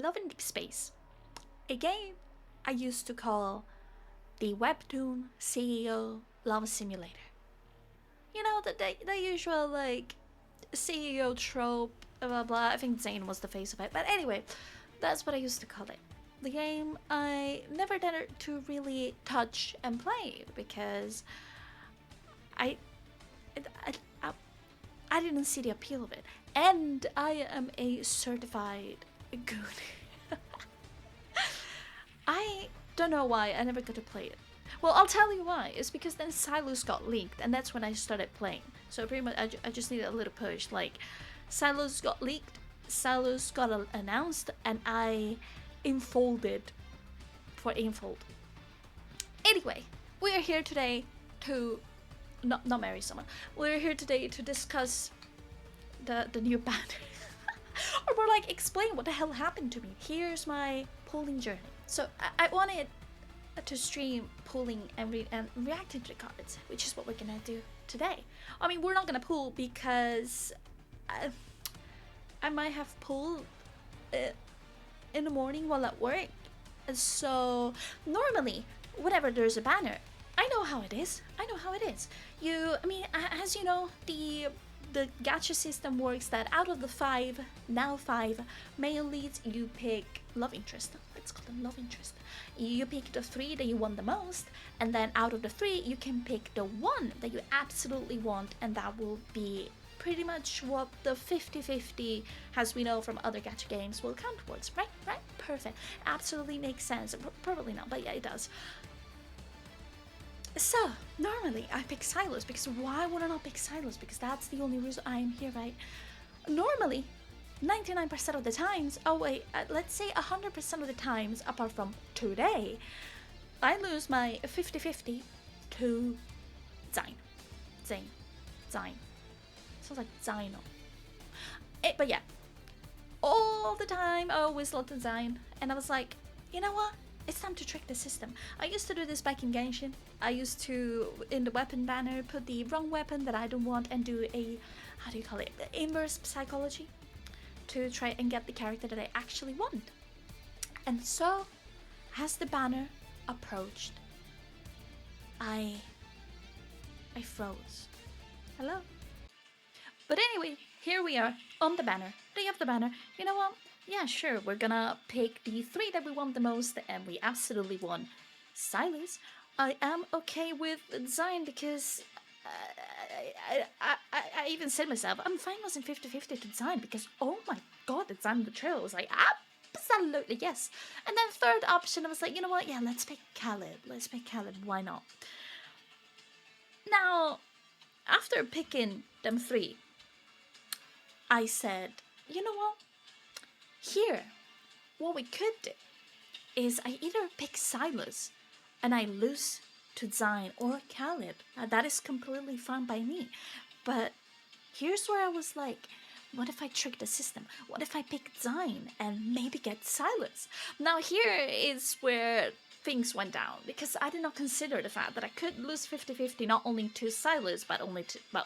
Love and Deepspace, a game I used to call the Webtoon CEO Love Simulator. You know, the usual, like, CEO trope, blah blah blah. I think Zane was the face of it. But anyway, that's what I used to call it. The game I never dared to really touch and play because I, I, I, I didn't see the appeal of it. And I am a certified goon. I don't know why I never got to play it. Well, I'll tell you why. It's because then Sylus got leaked, and that's when I started playing. So pretty much, I just needed a little push. Like, Sylus got leaked, Sylus got announced, and I infolded for infold. Anyway, we are here today to not marry someone. We're here today to discuss the new banner, or more like explain what the hell happened to me. Here's my polling journey. So I wanted to stream pulling and reacting to the cards, which is what we're gonna do today. I mean, we're not gonna pull because I might have pulled in the morning while at work. So normally, whenever there's a banner, I know how it is. I mean, as you know, the gacha system works that out of the five male leads, you pick love interest. Let's call them love interest. You pick the 3 that you want the most, and then out of the 3, you can pick the 1 that you absolutely want, and that will be pretty much what the 50-50, as we know from other gacha games, will count towards. Right? Perfect. Absolutely makes sense. Probably not, but yeah, it does. So, normally I pick Sylus, because why would I not pick Sylus? Because that's the only reason I am here, right? Normally, 99% of the times, let's say 100% of the times, apart from today, I lose my 50-50 to Zane. Sounds like Zino. But yeah, all the time I always looked at Zine, and I was like, you know what? It's time to trick the system. I used to do this back in Genshin. I used to, in the weapon banner, put the wrong weapon that I don't want and do a, how do you call it, inverse psychology, to try and get the character that I actually want. And so, as the banner approached, I froze. Hello? But anyway, here we are on the banner. Day of the banner. You know what? Yeah, sure, we're gonna pick the 3 that we want the most, and we absolutely want Sylus. I am okay with design because I even said myself, I'm fine losing 50-50 to design because, oh my god, the design of the trail was like, absolutely yes. And then third option, I was like, you know what, yeah, let's pick Caleb, why not? Now, after picking them 3, I said, you know what, here, what we could do is I either pick Sylus and I lose to Zine or Caleb. That is completely fine by me. But here's where I was like, what if I trick the system? What if I pick Zine and maybe get Sylus? Now here is where things went down, because I did not consider the fact that I could lose 50-50 not only to Sylus but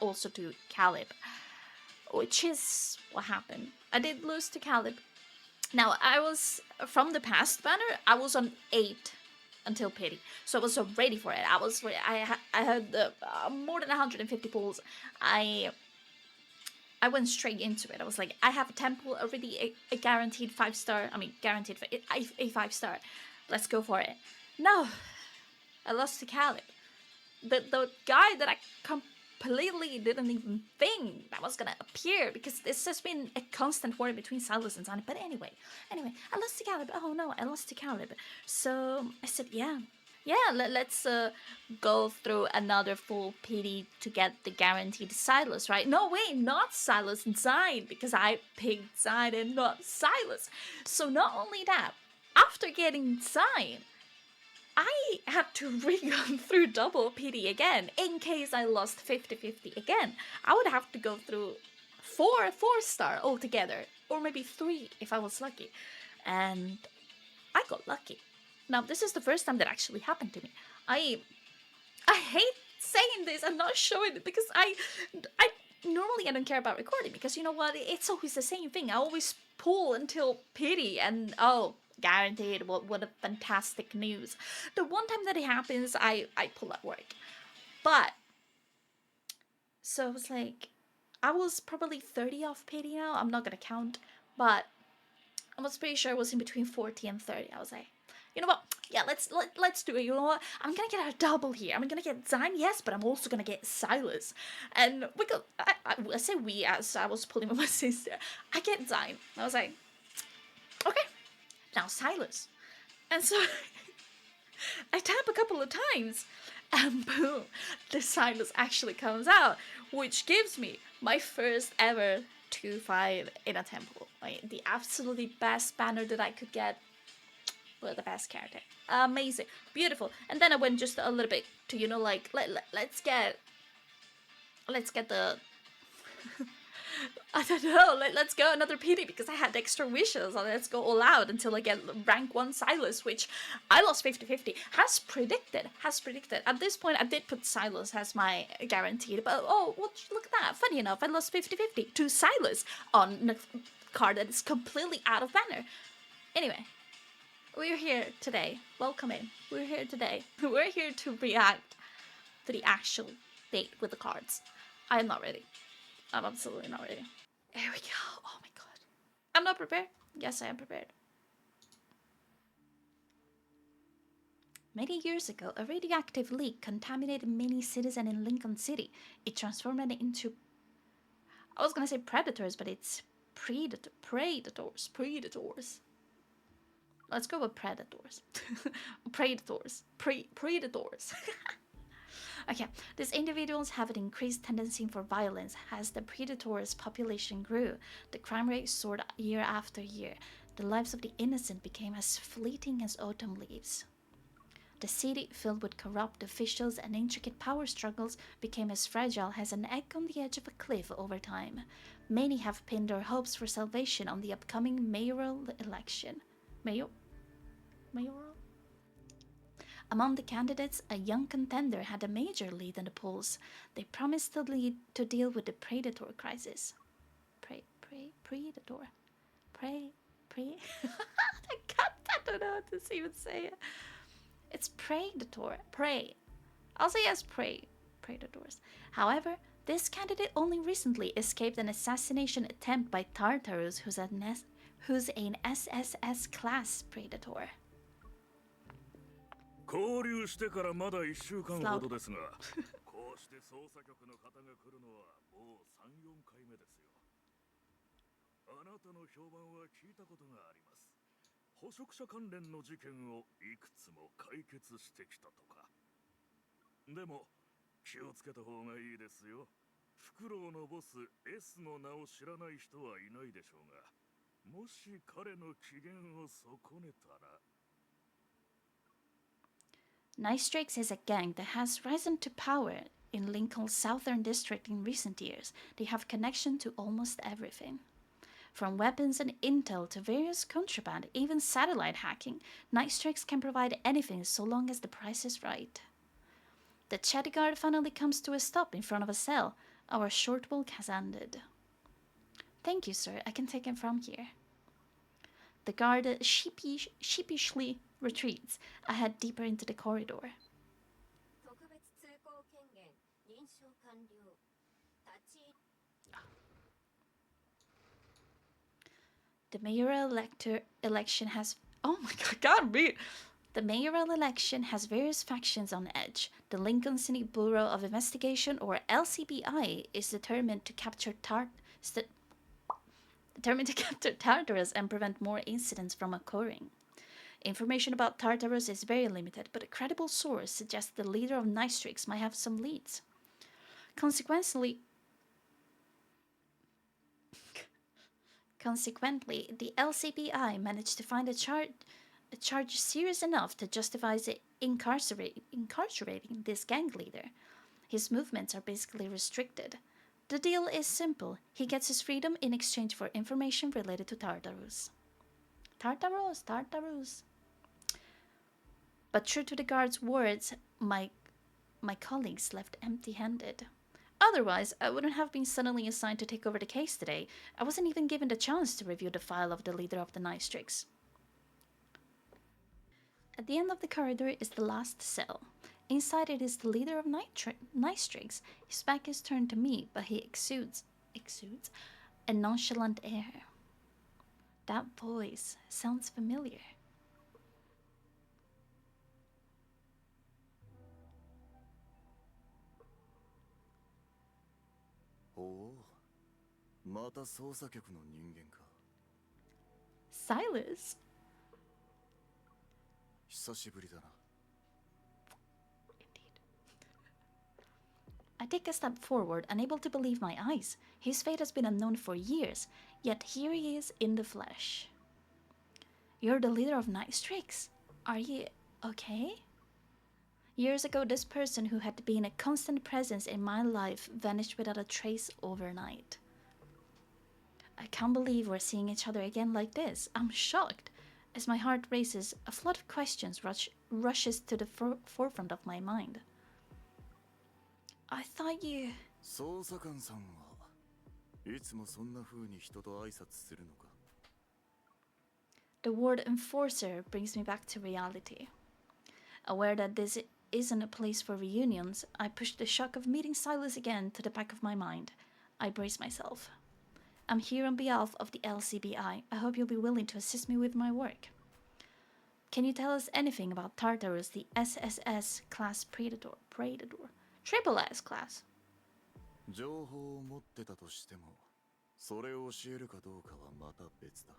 also to Caleb, which is what happened. I did lose to Caleb. Now, I was, from the past banner, I was on 8 until pity. So I was so ready for it. I had more than 150 pulls. I went straight into it. I was like, I have a temple already, a guaranteed 5-star. I mean, guaranteed for a 5-star. Let's go for it. No, I lost to Caleb. The guy that I completely didn't even think that was gonna appear, because this has been a constant war between Sylus and Zane. But anyway, I lost to Caleb. Oh no, I lost to Caleb. So I said, let's go through another full PD to get the guaranteed Sylus, right? No, wait, not Sylus, Zine, because I picked Zine and not Sylus. So not only that, after getting Zine, I had to re-go through double PD again, in case I lost 50-50 again. I would have to go through 4-star altogether, or maybe 3 if I was lucky. And I got lucky. Now, this is the first time that actually happened to me. I hate saying this and not showing it, because I normally I don't care about recording because you know what? It's always the same thing. I always pull until pity and oh, guaranteed. What a fantastic news. The one time that it happens, I pull at work. But so it was like I was probably 30 off pity now. I'm not gonna count, but I was pretty sure it was in between 40 and 30. I was like, you know what? Yeah, let's do it. You know what? I'm gonna get a double here. I'm gonna get Zine, yes, but I'm also gonna get Sylus. And we go. I say we as I was pulling with my sister. I get Zine. I was like, okay, now Sylus. And so I tap a couple of times, and boom, the Sylus actually comes out, which gives me my first ever 2-5 in a temple. Like the absolutely best banner that I could get. Well, the best character. Amazing. Beautiful. And then I went just a little bit to, you know, like, let's get the, I don't know, let's go another PD because I had extra wishes. And let's go all out until I get rank 1 Sylus, which I lost 50-50. Has predicted. At this point, I did put Sylus as my guaranteed, but oh, well, look at that. Funny enough, I lost 50-50 to Sylus on a card that is completely out of banner. Anyway. We're here today. Welcome in. We're here today. We're here to react to the actual date with the cards. I am not ready. I'm absolutely not ready. Here we go. Oh my god. I'm not prepared. Yes, I am prepared. Many years ago, a radioactive leak contaminated many citizens in Lincoln City. It transformed it into... I was gonna say predators, but it's predators. Let's go with predators. Predators. Predators. Okay, these individuals have an increased tendency for violence as the predators' population grew. The crime rate soared year after year. The lives of the innocent became as fleeting as autumn leaves. The city, filled with corrupt officials and intricate power struggles, became as fragile as an egg on the edge of a cliff over time. Many have pinned their hopes for salvation on the upcoming mayoral election. Mayoral? Among the candidates, a young contender had a major lead in the polls. They promised to deal with the predator crisis. Predator. I don't know how to even say it. It's predator. I'll say yes, predators. However, this candidate only recently escaped an assassination attempt by Tartarus, who's an SSS class predator. 交流してからまだ1週間ほどですが、こうして捜査局の方が来るのはもう3、4回目ですよ。あなたの評判は聞いたことがあります。捕食者関連の事件をいくつも解決してきたとか。でも気をつけた方がいいですよ。フクロウのボス S の名を知らない人はいないでしょうが、もし彼の機嫌を損ねたら。Nicestrix is a gang that has risen to power in Lincoln's southern district in recent years. They have connection to almost everything. From weapons and intel to various contraband, even satellite hacking, Nicestrix can provide anything so long as the price is right. The chatty guard finally comes to a stop in front of a cell. Our short walk has ended. Thank you, sir. I can take him from here. The guard sheepishly retreats, a head deeper into the corridor. The mayoral election has... Oh my god, read! The mayoral election has various factions on edge. The Lincoln City Bureau of Investigation, or LCBI, is determined to capture Tartarus and prevent more incidents from occurring. Information about Tartarus is very limited, but a credible source suggests the leader of Nicestrix might have some leads. Consequently, the LCBI managed to find a charge serious enough to justify incarcerating this gang leader. His movements are basically restricted. The deal is simple. He gets his freedom in exchange for information related to Tartarus. Tartarus. But true to the guard's words, my colleagues left empty-handed. Otherwise, I wouldn't have been suddenly assigned to take over the case today. I wasn't even given the chance to review the file of the leader of the Night Strix. At the end of the corridor is the last cell. Inside it is the leader of Night Strix. His back is turned to me, but he exudes a nonchalant air. That voice sounds familiar. Oh, また捜査局の人間か。Sylus? 久しぶりだな。Indeed. I take a step forward, unable to believe my eyes. His fate has been unknown for years, yet here he is in the flesh. You're the leader of Night Strix. Are you okay? Years ago, this person who had been a constant presence in my life vanished without a trace overnight. I can't believe we're seeing each other again like this. I'm shocked. As my heart races, a flood of questions rushes to the forefront of my mind. I thought you... 捜査官さんはいつもそんな風に人と挨拶するのか? The word enforcer brings me back to reality. Aware that this isn't a place for reunions, I push the shock of meeting Sylus again to the back of my mind. I brace myself. I'm here on behalf of the LCBI. I hope you'll be willing to assist me with my work. Can you tell us anything about Tartarus, the SSS class Predator? Triple S class. 情報を持ってたとしても、それを教えるかどうかはまた別だ。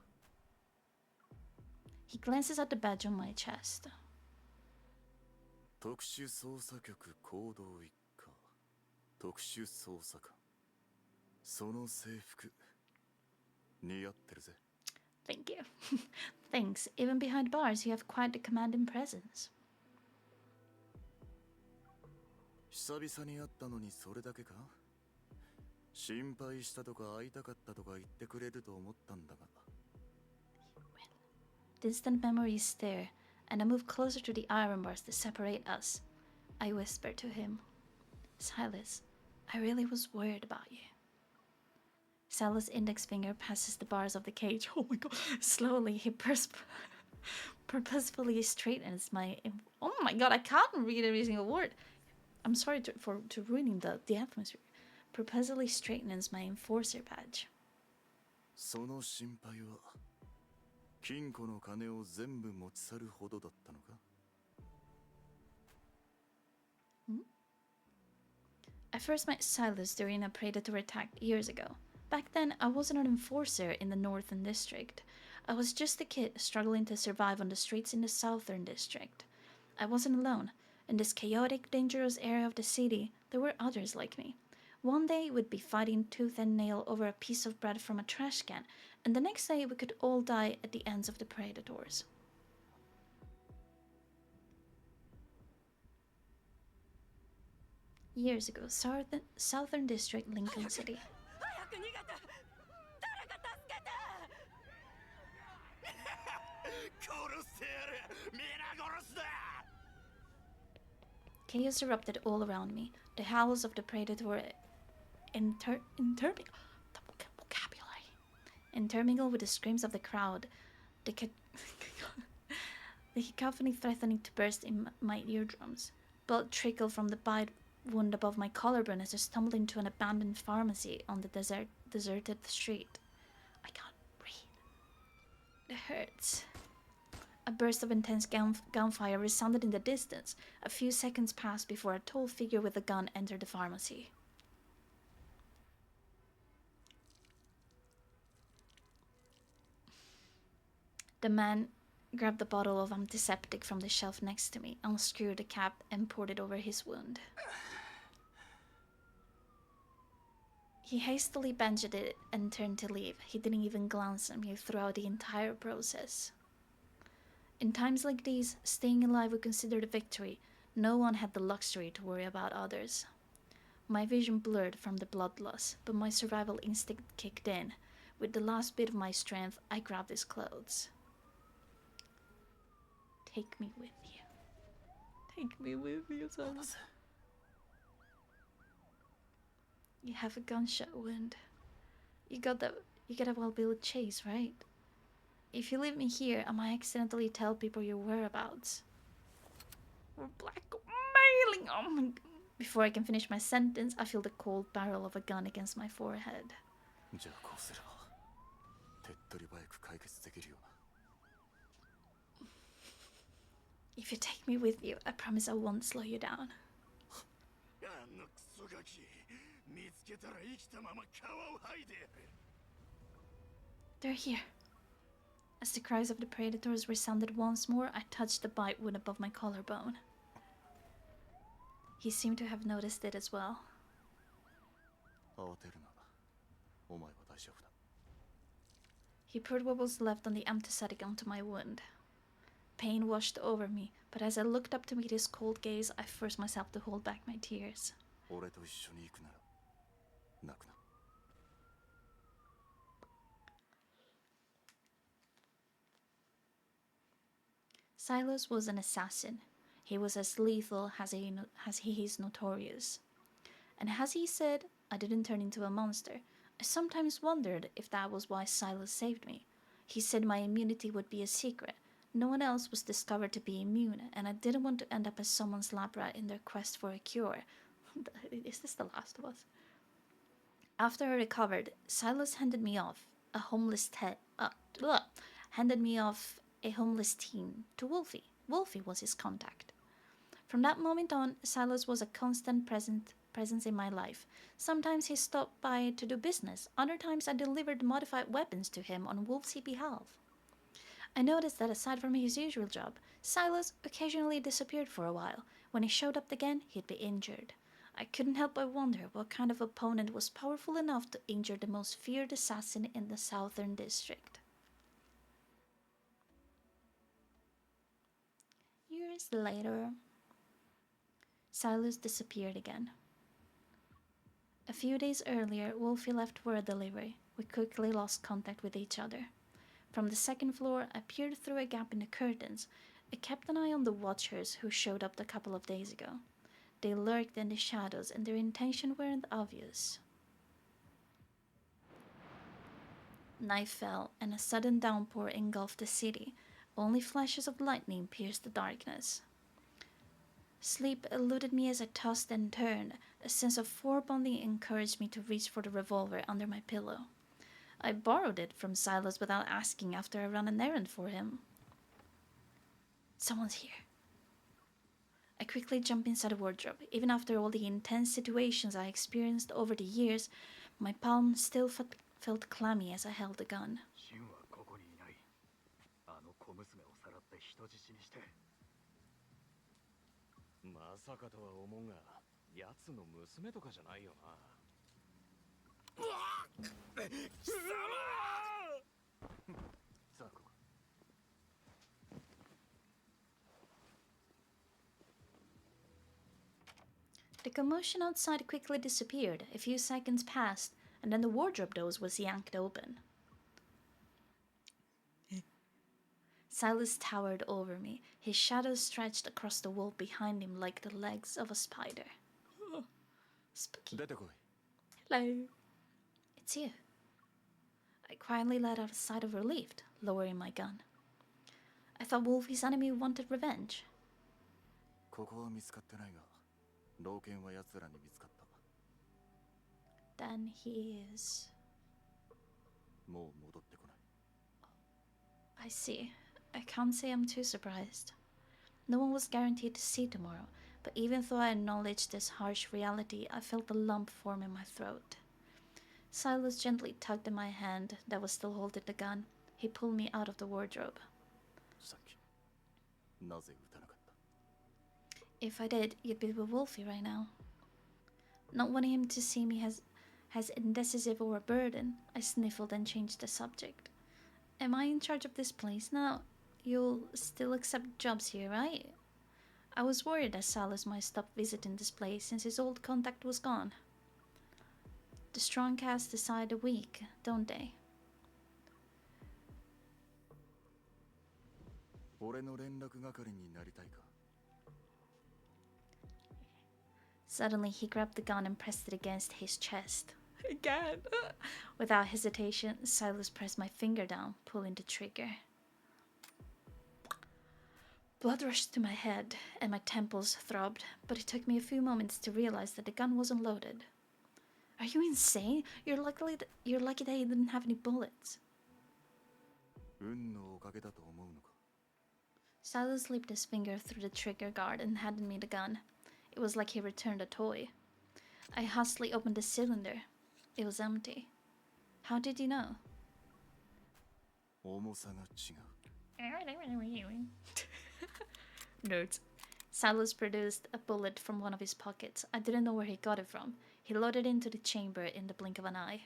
He glances at the badge on my chest. 特殊捜査局行動一課、特殊捜査官。その制服、似合ってるぜ。Thank you. Thanks. Even behind bars, you have quite the commanding presence. 久々に会ったのにそれだけか? 心配したとか会いたかったとか言ってくれると思ったんだが。Distant memories stare, and I move closer to the iron bars that separate us. I whisper to him, Sylus, I really was worried about you. Sylus' index finger passes the bars of the cage. Oh my god. Slowly, he purposefully straightens my... Oh my god, I can't read every single word. I'm sorry for ruining the atmosphere. Purposefully straightens my enforcer badge. その心配は金庫の金を全部持ち去るほどだったのか? I first met Sylus during a predator attack years ago. Back then, I wasn't an enforcer in the Northern District. I was just a kid struggling to survive on the streets in the Southern District. I wasn't alone. In this chaotic, dangerous area of the city, there were others like me. One day, we'd be fighting tooth and nail over a piece of bread from a trash can, and the next day, we could all die at the ends of the predators. Years ago, Southern District, Lincoln City. Chaos erupted all around me. The howls of the predator intermingle with the screams of the crowd. The cacophony threatening to burst in my eardrums. Blood trickled from the bite wound above my collarbone as I stumbled into an abandoned pharmacy on the deserted street. I can't breathe. It hurts. A burst of intense gunfire resounded in the distance. A few seconds passed before a tall figure with a gun entered the pharmacy. The man grabbed the bottle of antiseptic from the shelf next to me, unscrewed the cap, and poured it over his wound. He hastily bandaged it and turned to leave. He didn't even glance at me throughout the entire process. In times like these, staying alive was considered a victory. No one had the luxury to worry about others. My vision blurred from the bloodlust, but my survival instinct kicked in. With the last bit of my strength, I grabbed his clothes. Take me with you. Take me with you, son. You have a gunshot wound. You got a well-built chase, right? If you leave me here, I might accidentally tell people your whereabouts. We're blackmailing. Oh my God. Before I can finish my sentence, I feel the cold barrel of a gun against my forehead. If you take me with you, I promise I won't slow you down. They're here. As the cries of the predators resounded once more, I touched the bite wound above my collarbone. He seemed to have noticed it as well. He poured what was left on the anesthetic onto my wound. Pain washed over me, but as I looked up to meet his cold gaze, I forced myself to hold back my tears. Sylus was an assassin. He was as lethal as he is notorious. And as he said, I didn't turn into a monster. I sometimes wondered if that was why Sylus saved me. He said my immunity would be a secret. No one else was discovered to be immune, and I didn't want to end up as someone's lab rat in their quest for a cure. Is this The Last of Us? After I recovered, Sylus handed me off a homeless teen to Wolfie. Wolfie was his contact. From that moment on, Sylus was a constant presence in my life. Sometimes he stopped by to do business. Other times I delivered modified weapons to him on Wolfie's behalf. I noticed that aside from his usual job, Sylus occasionally disappeared for a while. When he showed up again, he'd be injured. I couldn't help but wonder what kind of opponent was powerful enough to injure the most feared assassin in the Southern District. Years later, Sylus disappeared again. A few days earlier, Wolfie left for a delivery. We quickly lost contact with each other. From the second floor, I peered through a gap in the curtains. I kept an eye on the watchers who showed up a couple of days ago. They lurked in the shadows and their intention weren't obvious. Night fell and a sudden downpour engulfed the city. Only flashes of lightning pierced the darkness. Sleep eluded me as I tossed and turned. A sense of foreboding encouraged me to reach for the revolver under my pillow. I borrowed it from Sylus without asking after I ran an errand for him. Someone's here. I quickly jumped inside the wardrobe. Even after all the intense situations I experienced over the years, my palm still felt clammy as I held the gun. The commotion outside quickly disappeared. A few seconds passed, and then the wardrobe door was yanked open. Sylus towered over me. His shadow stretched across the wall behind him like the legs of a spider. Spooky. Hello. It's you. I quietly let out a sigh of relief, lowering my gun. I thought Wolfie's enemy wanted revenge. Then he is... I see. I can't say I'm too surprised. No one was guaranteed to see tomorrow, but even though I acknowledged this harsh reality, I felt a lump form in my throat. Sylus gently tugged at my hand that was still holding the gun. He pulled me out of the wardrobe. If I did, you'd be with Wolfie right now. Not wanting him to see me as indecisive or a burden, I sniffled and changed the subject. Am I in charge of this place now? You'll still accept jobs here, right? I was worried that Sylus might stop visiting this place since his old contact was gone. The strong cast aside the weak, don't they? Suddenly, he grabbed the gun and pressed it against his chest. Again. Without hesitation, Sylus pressed my finger down, pulling the trigger. Blood rushed to my head, and my temples throbbed, but it took me a few moments to realize that the gun wasn't loaded. Are you insane? You're lucky that he didn't have any bullets. Sylus slipped his finger through the trigger guard and handed me the gun. It was like he returned a toy. I hastily opened the cylinder. It was empty. How did you know? Notes. Sylus produced a bullet from one of his pockets. I didn't know where he got it from. He loaded it into the chamber in the blink of an eye.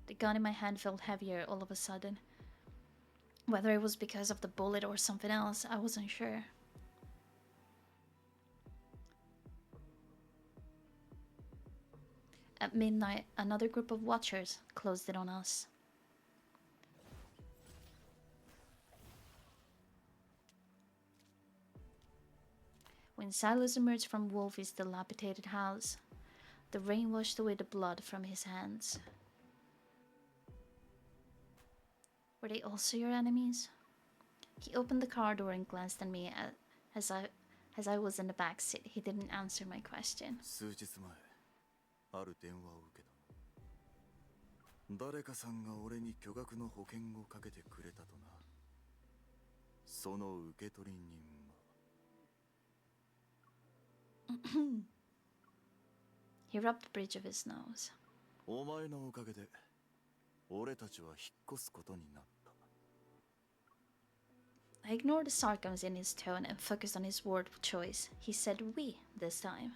The gun in my hand felt heavier all of a sudden. Whether it was because of the bullet or something else, I wasn't sure. At midnight, another group of watchers closed in on us. When Sylus emerged from Wolfie's dilapidated house, the rain washed away the blood from his hands. Were they also your enemies? He opened the car door and glanced at me as I was in the back seat. He didn't answer my question. ある電話を受けた。誰かさんが俺に巨額の保険をかけてくれたとな。その受取人は。He rubbed the bridge of his nose. お前のおかげで俺たちは引っ越すことになった。I ignored the sarcasm in his tone and focused on his word choice. He said we this time.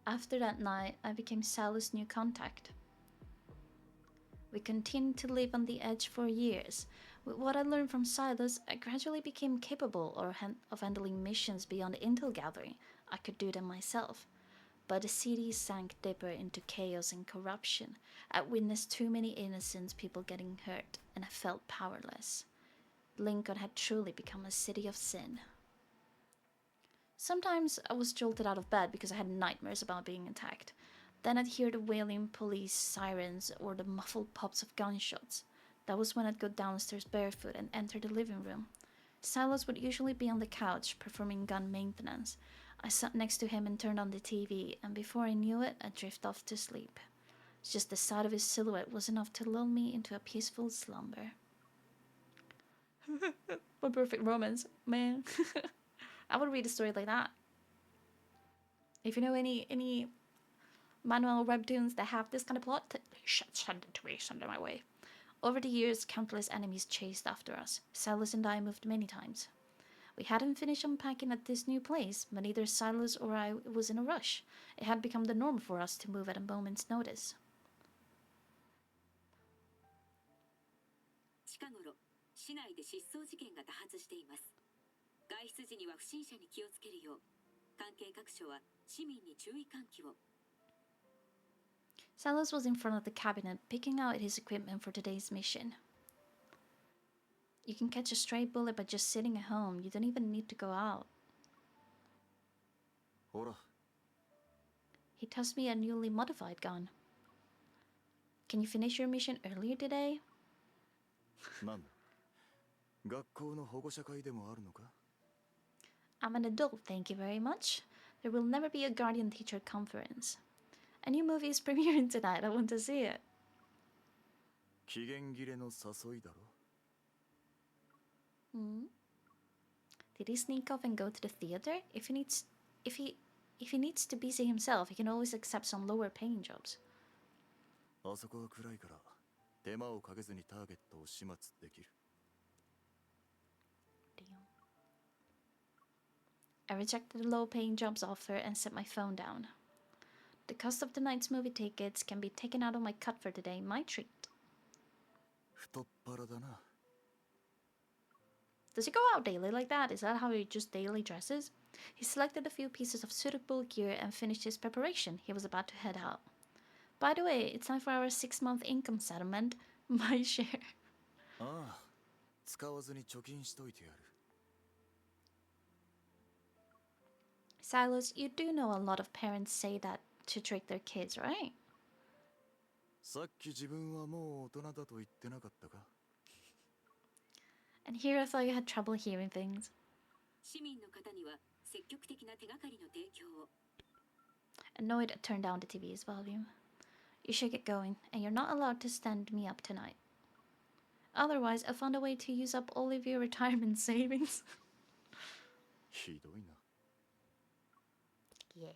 After that night, I became Sylus' new contact. We continued to live on the edge for years. With what I learned from Sylus, I gradually became capable of handling missions beyond intel gathering. I could do them myself. But the city sank deeper into chaos and corruption. I witnessed too many innocent people getting hurt, and I felt powerless. Lincoln had truly become a city of sin. Sometimes I was jolted out of bed because I had nightmares about being attacked. Then I'd hear the wailing police sirens or the muffled pops of gunshots. That was when I'd go downstairs barefoot and enter the living room. Sylus would usually be on the couch performing gun maintenance. I sat next to him and turned on the TV, and before I knew it, I'd drift off to sleep. Just the sight of his silhouette was enough to lull me into a peaceful slumber. What perfect romance, man. I would read a story like that. If you know any manual webtoons that have this kind of plot, send it to me, send it my way. Over the years, countless enemies chased after us. Sylus and I moved many times. We hadn't finished unpacking at this new place, but neither Sylus or I was in a rush. It had become the norm for us to move at a moment's notice. 近頃、市内で失踪事件が多発しています。外出時には不審者に気をつけるよう、関係各所は市民に注意喚起を。Sylus was in front of the cabinet, picking out his equipment for today's mission. You can catch a stray bullet by just sitting at home. You don't even need to go out. ほら。 He tossed me a newly modified gun. Can you finish your mission earlier today? なんだ。学校の保護者会でもあるのか? I'm an adult, thank you very much. There will never be a guardian-teacher conference. A new movie is premiering tonight. I want to see it. 期限切れの誘いだろ? Did he sneak off and go to the theater? If he needs to busy himself, he can always accept some lower-paying jobs. あそこは暗いから手間をかけずにターゲットを始末できる. I rejected the low-paying jobs offer and set my phone down. The cost of tonight's movie tickets can be taken out of my cut for today. My treat. 太っ腹だな. Does he go out daily like that? Is that how he just daily dresses? He selected a few pieces of suitable gear and finished his preparation. He was about to head out. By the way, it's time for our 6-month income settlement. My share. ああ、使わずに貯金しといてやる。Sylus, you do know a lot of parents say that to trick their kids, right? さっき自分はもう大人だと言ってなかったか? And here I thought you had trouble hearing things. 市民の方には積極的な手がかりの提供を。 Annoyed, I turned down the TV's volume. You should get going, and you're not allowed to stand me up tonight. Otherwise, I'll find a way to use up all of your retirement savings. ひどいな。 Yeah.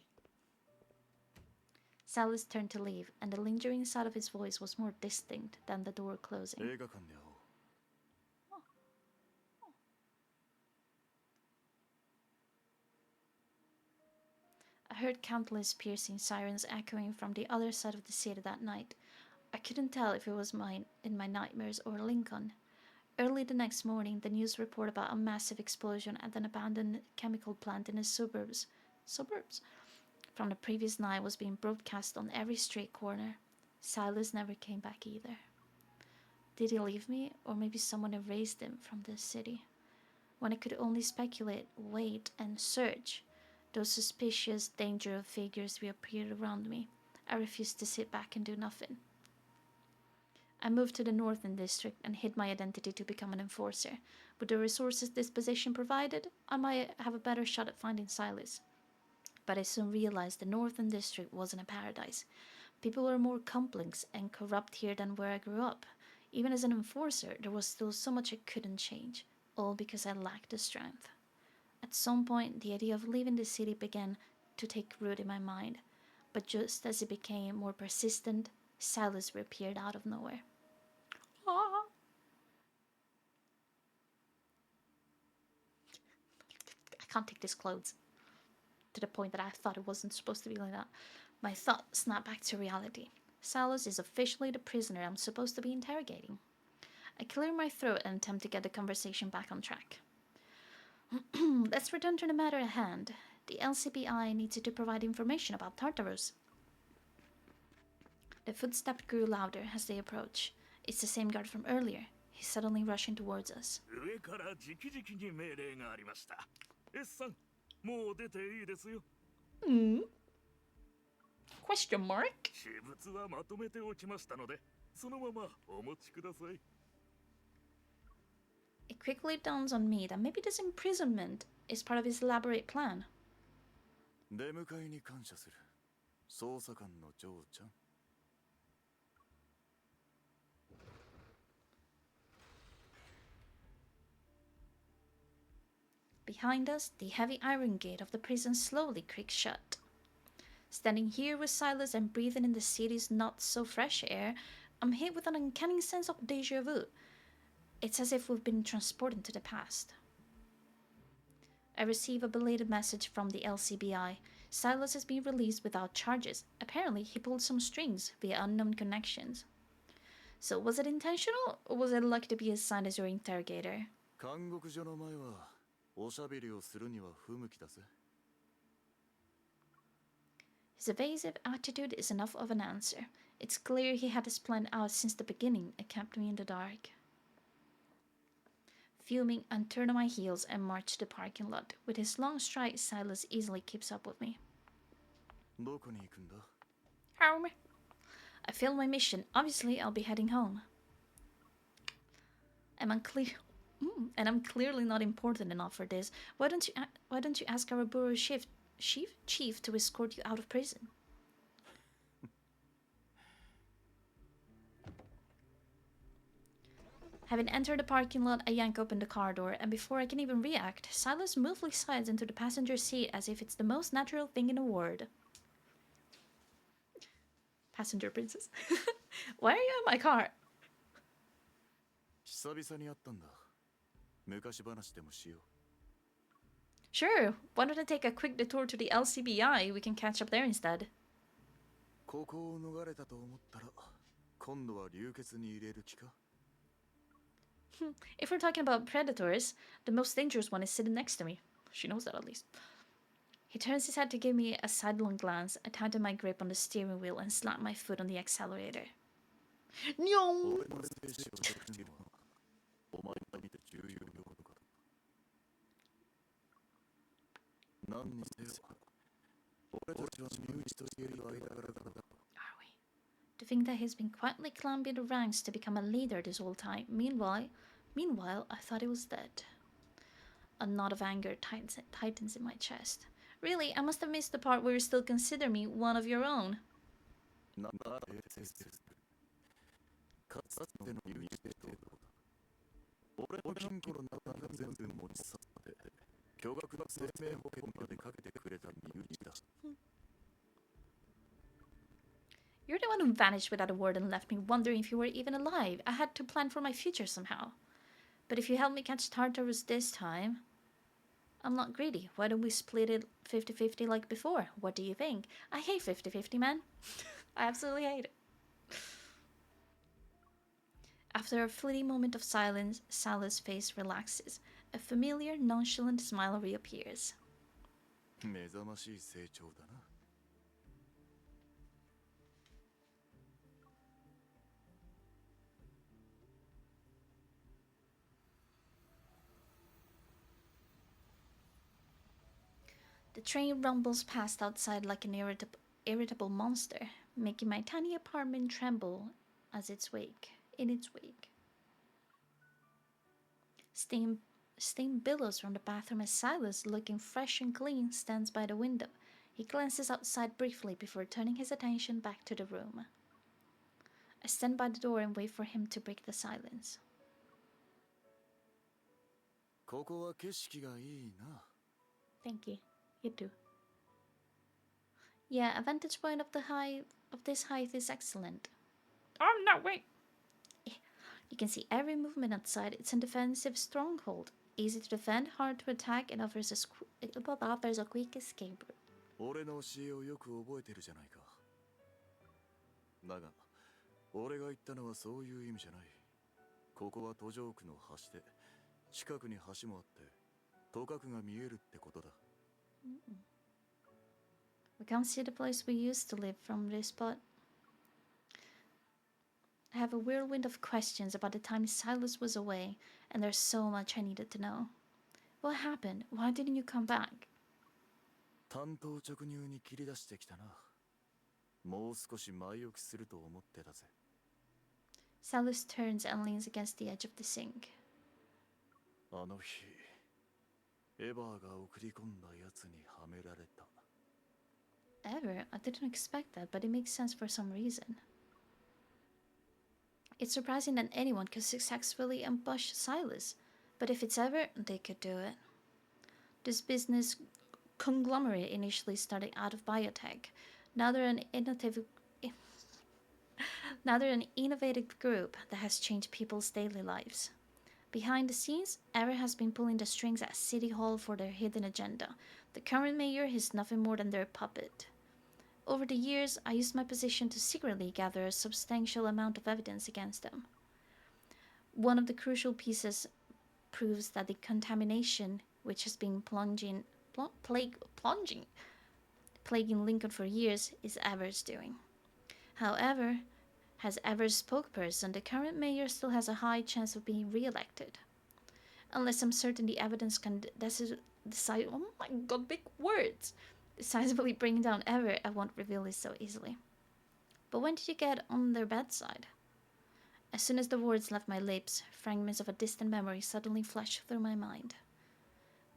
Sylus turned to leave, and the lingering sound of his voice was more distinct than the door closing. 映画館で会おう。I heard countless piercing sirens echoing from the other side of the city that night. I couldn't tell if it was mine in my nightmares or Lincoln. Early the next morning, the news report about a massive explosion at an abandoned chemical plant in the suburbs from the previous night was being broadcast on every street corner. Sylus never came back either. Did he leave me, or maybe someone erased him from the city? When I could only speculate, wait, and search, those suspicious, dangerous figures reappeared around me. I refused to sit back and do nothing. I moved to the Northern District and hid my identity to become an enforcer. With the resources this position provided, I might have a better shot at finding Sylus. But I soon realized the Northern District wasn't a paradise. People were more complex and corrupt here than where I grew up. Even as an enforcer, there was still so much I couldn't change, all because I lacked the strength. At some point, the idea of leaving the city began to take root in my mind, but just as it became more persistent, Sylus reappeared out of nowhere. Ah. I can't take these clothes. To the point that I thought it wasn't supposed to be like that. My thought snapped back to reality. Sylus is officially the prisoner I'm supposed to be interrogating. I clear my throat and attempt to get the conversation back on track. Let's return to the matter at hand. The LCBI needs you to provide information about Tartarus. The footsteps grew louder as they approached. It's the same guard from earlier. He's suddenly rushing towards us. 上から直々に命令がありました。S さん、もう出ていいですよ。Question mark? 私物はまとめておきましたので、そのままお持ちください。 It quickly dawns on me that maybe this imprisonment is part of his elaborate plan. 出迎えに感謝する。捜査官のジョーちゃん。 Behind us, the heavy iron gate of the prison slowly creaks shut. Standing here with Sylus and breathing in the city's not-so-fresh air, I'm hit with an uncanny sense of déjà vu. It's as if we've been transported to the past. I receive a belated message from the LCBI. Sylus has been released without charges. Apparently, he pulled some strings via unknown connections. So was it intentional, or was it lucky to be assigned as your interrogator? 監獄所の前はおしゃべりをするには不向きだぜ。 His evasive attitude is enough of an answer. It's clear he had his plan out since the beginning and kept me in the dark. Fuming, I turn on my heels and march to the parking lot. With his long stride, Sylus easily keeps up with me. どこに行くんだ? Home. I failed my mission. Obviously, I'll be heading home. And I'm clearly not important enough for this. Why don't you ask our bureau chief to escort you out of prison? Having entered the parking lot, I yank open the car door, and before I can even react, Sylus smoothly slides into the passenger seat as if it's the most natural thing in the world. Passenger princess. Why are you in my car? 久々に会ったんだ。昔話でもしよう。 Sure, why don't I take a quick detour to the LCBI? We can catch up there instead. ここを逃れたと思ったら、今度は流血に入れる気か? If we're talking about predators, the most dangerous one is sitting next to me. She knows that at least. He turns his head to give me a sidelong glance. I tighten my grip on the steering wheel and slap my foot on the accelerator. No! Are we? To think that he's been quietly climbing the ranks to become a leader this whole time. Meanwhile, I thought he was dead. A knot of anger tightens in my chest. Really, I must have missed the part where you still consider me one of your own. You're the one who vanished without a word and left me wondering if you were even alive. I had to plan for my future somehow. But if you help me catch Tartarus this time, I'm not greedy. Why don't we split it 50-50 like before? What do you think? I hate 50-50, man. I absolutely hate it. After a fleeting moment of silence, Sylus' face relaxes. A familiar, nonchalant smile reappears. The train rumbles past outside like an irritable monster, making my tiny apartment tremble in its wake. Steam billows from the bathroom as Sylus, looking fresh and clean, stands by the window. He glances outside briefly before turning his attention back to the room. I stand by the door and wait for him to break the silence. Thank you. You too. Yeah, a vantage point of this height is excellent. Oh no, wait! You can see every movement outside. It's a defensive stronghold. Easy to defend, hard to attack, and offers a quick escape route. 俺の教えをよく覚えてるじゃないか。だが、俺が言ったのはそういう意味じゃない。ここは途上区の端で、近くに橋もあって、都郭が見えるってことだ。We can't see the place we used to live from this spot. I have a whirlwind of questions about the time Sylus was away, and there's so much I needed to know. What happened? Why didn't you come back? 単刀直入に切り出してきたな。もう少し前置きすると思ってたぜ。Sylus turns and leans against the edge of the sink. あの日、エヴァーが送り込んだやつにはめられた。Ever? I didn't expect that, but it makes sense for some reason. It's surprising that anyone could successfully ambush Sylus, but if it's Ever, they could do it. This business conglomerate initially started out of biotech. Now they're an innovative group that has changed people's daily lives. Behind the scenes, Ever has been pulling the strings at City Hall for their hidden agenda. The current mayor is nothing more than their puppet. Over the years, I used my position to secretly gather a substantial amount of evidence against them. One of the crucial pieces proves that the contamination, which has been plaguing Lincoln for years, is Ever's doing. However, as Ever's spokesperson, the current mayor still has a high chance of being re-elected. Unless I'm certain the evidence can decide. Oh my god, big words! Decisively bring down Ever, I won't reveal this so easily. But when did you get on their bedside? As soon as the words left my lips, fragments of a distant memory suddenly flashed through my mind.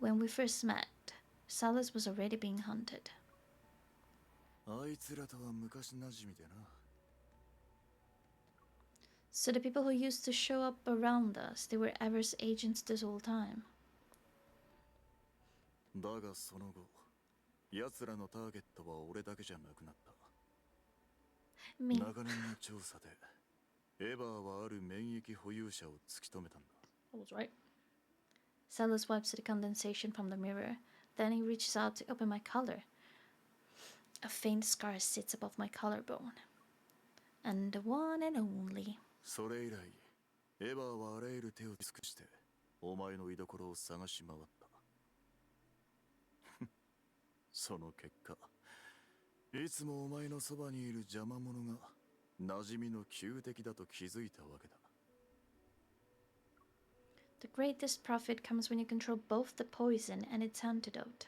When we first met, Sylus was already being hunted. あいつらとは昔馴染みでな。So the people who used to show up around us, they were Ever's agents this whole time. だがその後、奴らのターゲットは俺だけじゃなくなった。Me. 長年の調査で、エヴァーはある免疫保有者を突き止めたんだ。I was right. Sylus wipes the condensation from the mirror. Then he reaches out to open my collar. A faint scar sits above my collarbone. And the one and only. それ以来、エヴァーはあらゆる手を尽くして、お前の居所を探し回った。その結果、いつもお前のそばにいる邪魔者が馴染みの旧敵だと気づいたわけだ。The greatest profit comes when you control both the poison and its antidote.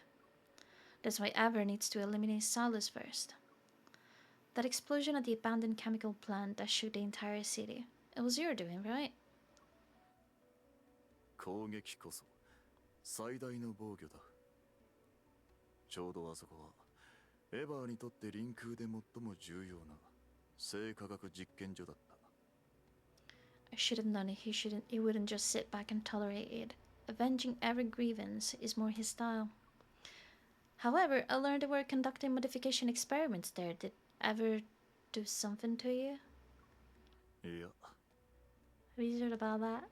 That's why Ever needs to eliminate Sylus first. That explosion at the abandoned chemical plant that shook the entire city. It was your doing, right? 攻撃こそ最大の防御だ。ちょうどあそこはエヴァーにとって臨空で最も重要な生化学実験所だった。I should have known it. He wouldn't just sit back and tolerate it. Avenging every grievance is more his style. However, I learned they were conducting modification experiments there. Did Ever do something to you? いや。Have you heard about that?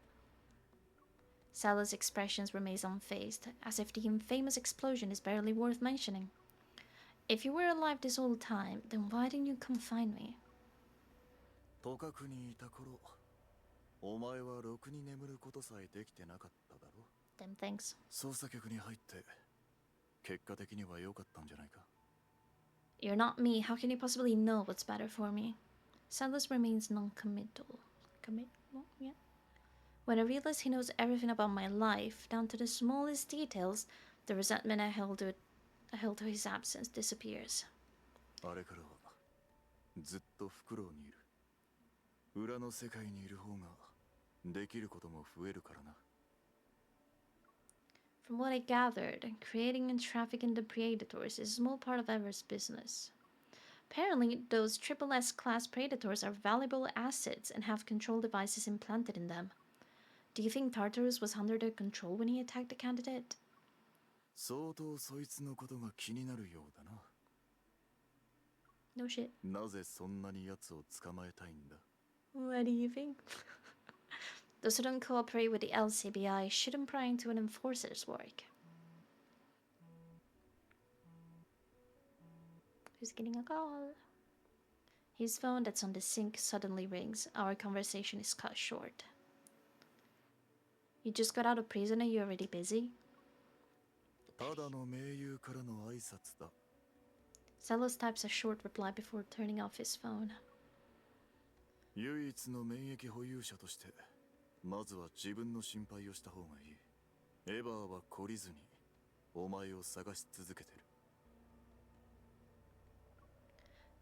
Salah's expressions remain unfazed, as if the infamous explosion is barely worth mentioning. If you were alive this whole time, then why didn't you come find me? とかくにいた頃、お前はろくに眠ることさえできてなかっただろ。Damn thanks. 捜査局に入って結果的には良かったんじゃないか。You're not me. How can you possibly know what's better for me? Sylus remains non-committal. Committal? Yeah. When I realize he knows everything about my life, down to the smallest details, the resentment I held to his absence disappears. あれからはずっとフクロウにいる。裏の世界にいる方ができることも増えるからな。From what I gathered, creating and trafficking the predators is a small part of Ever's business. Apparently, those triple S class predators are valuable assets and have control devices implanted in them. Do you think Tartarus was under their control when he attacked the candidate? 相当そいつのことが気になるようだな。No shit. なぜそんなに奴を捕まえたいんだ? What do you think? Those who don't cooperate with the LCBI shouldn't pry into an enforcer's work. Who's getting a call? His phone that's on the sink suddenly rings. Our conversation is cut short. You just got out of prison and you're already busy? ただの盟友からの挨拶だ。Sylus types a short reply before turning off his phone. 唯一の免疫保有者としてまずは自分の心配をした方がいい。エヴァーは懲りずにお前を探し続けてる。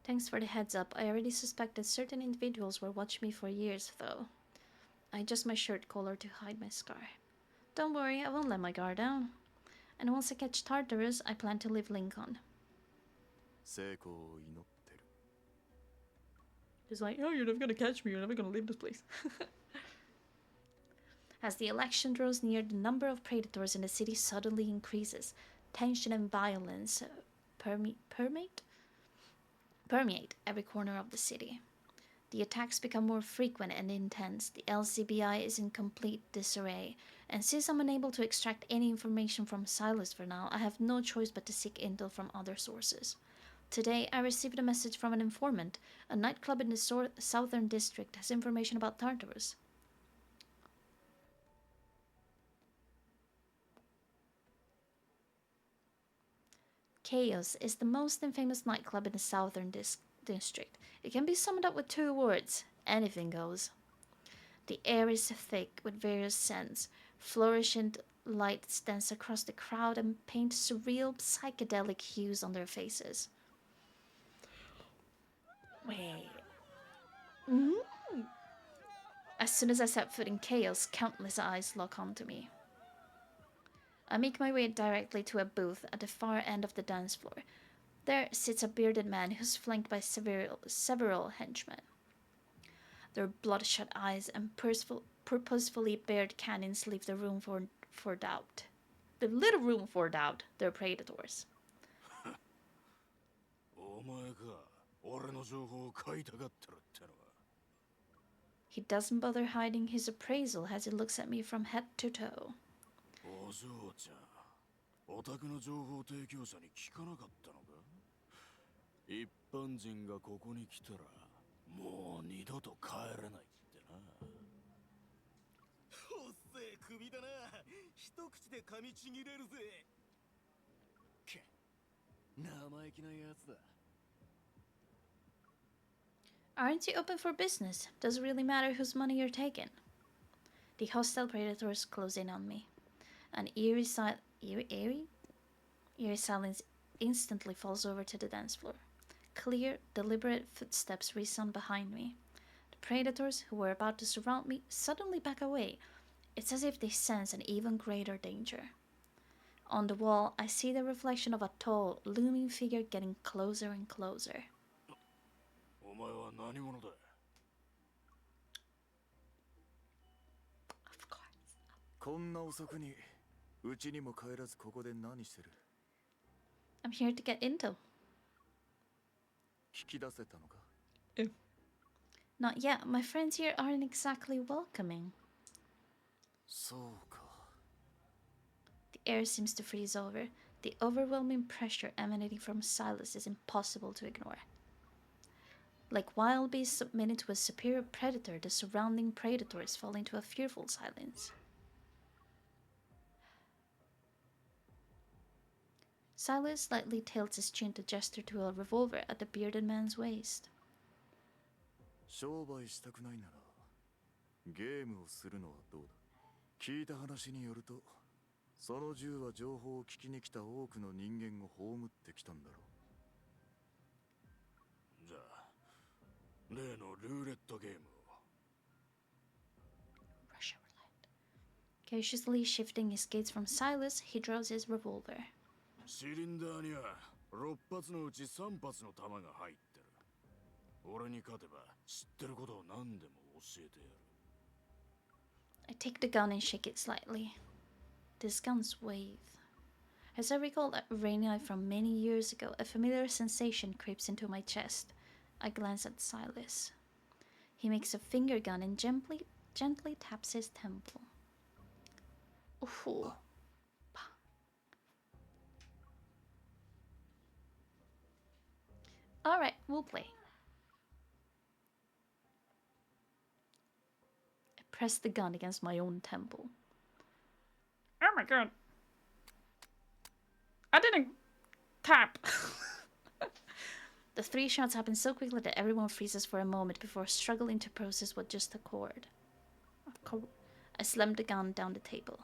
Thanks for the heads up. I already suspected certain individuals were watching me for years, though. I adjust my shirt collar to hide my scar. Don't worry, I won't let my guard down. And once I catch Tartarus, I plan to leave Lincoln. 成功を祈ってる。He's like, oh, you're never gonna catch me, you're never gonna leave this place. As the election draws near, the number of predators in the city suddenly increases. Tension and violence permeate every corner of the city. The attacks become more frequent and intense. The LCBI is in complete disarray. And since I'm unable to extract any information from Sylus for now, I have no choice but to seek intel from other sources. Today, I received a message from an informant. A nightclub in the southern district has information about Tartarus. Chaos is the most infamous nightclub in the southern district. It can be summed up with 2 words: anything goes. The air is thick with various scents. Fluorescent lights dance across the crowd and paint surreal psychedelic hues on their faces. Wait. As soon as I set foot in Chaos, countless eyes lock onto me. I make my way directly to a booth at the far end of the dance floor. There sits a bearded man who's flanked by several henchmen. Their bloodshot eyes and purposefully bared cannons leave the room for doubt. The little room for doubt. They're predators. He doesn't bother hiding his appraisal as he looks at me from head to toe. お嬢ちゃん、お宅の情報提供者に聞かなかったのか？一般人がここに来たらもう二度と帰らないってな。おっせえ首だな。一口で噛みちぎれるぜ。生意気なやつだ。 Aren't you open for business? Does it really matter whose money you're taking? The hostile predators close in on me. An eerie silence instantly falls over to the dance floor. Clear, deliberate footsteps resound behind me. The predators, who were about to surround me, suddenly back away. It's as if they sense an even greater danger. On the wall, I see the reflection of a tall, looming figure getting closer and closer. お前は何者だ。 Of course. こんな遅くにうちにも帰らずここで何してる。 I'm here to get intel. 聞き出せたのか。 Not yet. My friends here aren't exactly welcoming. そうか。 The air seems to freeze over. The overwhelming pressure emanating from Sylus is impossible to ignore. Like wild beasts submitting to a superior predator, the surrounding predators fall into a fearful silence. Sylus slightly tilts his chin to gesture to a revolver at the bearded man's waist. 商売したくないならゲームをするのはどうだ。聞いた話によるとその銃は情報を聞きに来た多くの人間を葬ってきたんだろう。じゃあ例のルーレットゲームを。 Russia roulette. Cautiously shifting his gaze from Sylus, he draws his revolver. シリンダーには6発のうち3発の弾が入ってる。俺に勝てば知ってることを何でも教えてやる。 I take the gun and shake it slightly. This gun's wave. As I recall that rainy from many years ago, a familiar sensation creeps into my chest. I glance at Sylus. He makes a finger gun and gently taps his temple. Ooh. Alright, we'll play. I press the gun against my own temple. Oh my god. I didn't tap. The 3 shots happen so quickly that everyone freezes for a moment before struggling to process what just occurred. I slammed the gun down the table.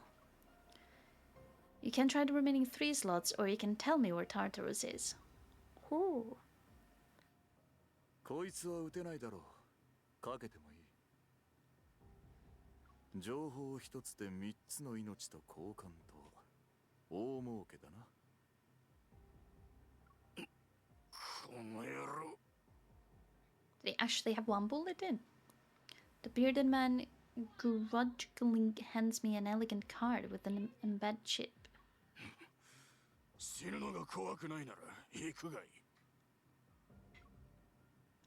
You can try the remaining 3 slots, or you can tell me where Tartarus is. Ooh. こいつは撃てないだろう。かけてもいい。情報一つで3つの命と交換と大儲けだな。この野郎。 They actually have 1 bullet in. The bearded man grudgingly hands me an elegant card with an embed chip. 死ぬのが怖くないなら行くがいい。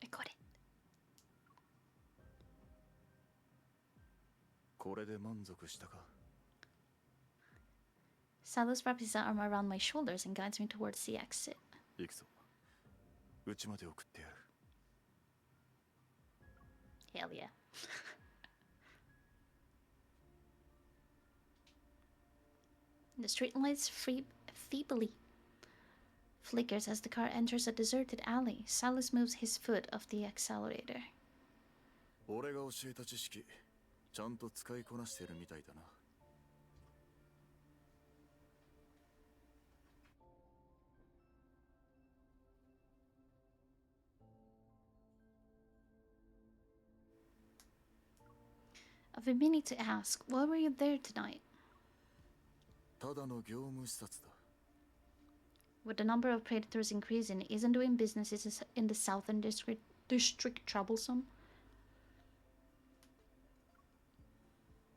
I got it. これで満足したか。 Sylus wraps his arm around my shoulders and guides me towards the exit. 行くぞ。うちまで送ってやる。 Hell yeah. The streetlights feebly flickers as the car enters a deserted alley. Sylus moves his foot off the accelerator. 俺が教えた知識、ちゃんと使いこなしてるみたいだな。 I've been meaning to ask, why were you there tonight? ただの業務視察だ。 With the number of predators increasing, isn't doing business in the southern district troublesome?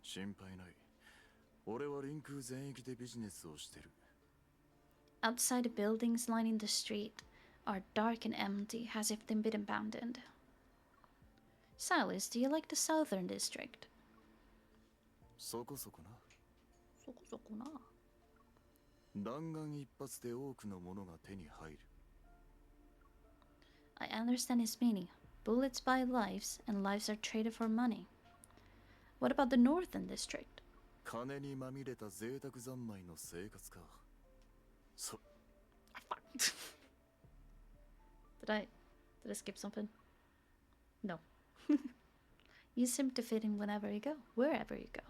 心配ない。俺は臨空全域でビジネスをしてる。 Outside, the buildings lining the street are dark and empty, as if they've been abandoned. Sylus, do you like the southern district? そこそこな。そこそこな。弾丸一発で多くのものが手に入る。 I understand his meaning. Bullets buy lives, and lives are traded for money. What about the northern district? 金にまみれた贅沢三昧の生活か。Did I skip something? No. You seem to fit in whenever you go, wherever you go.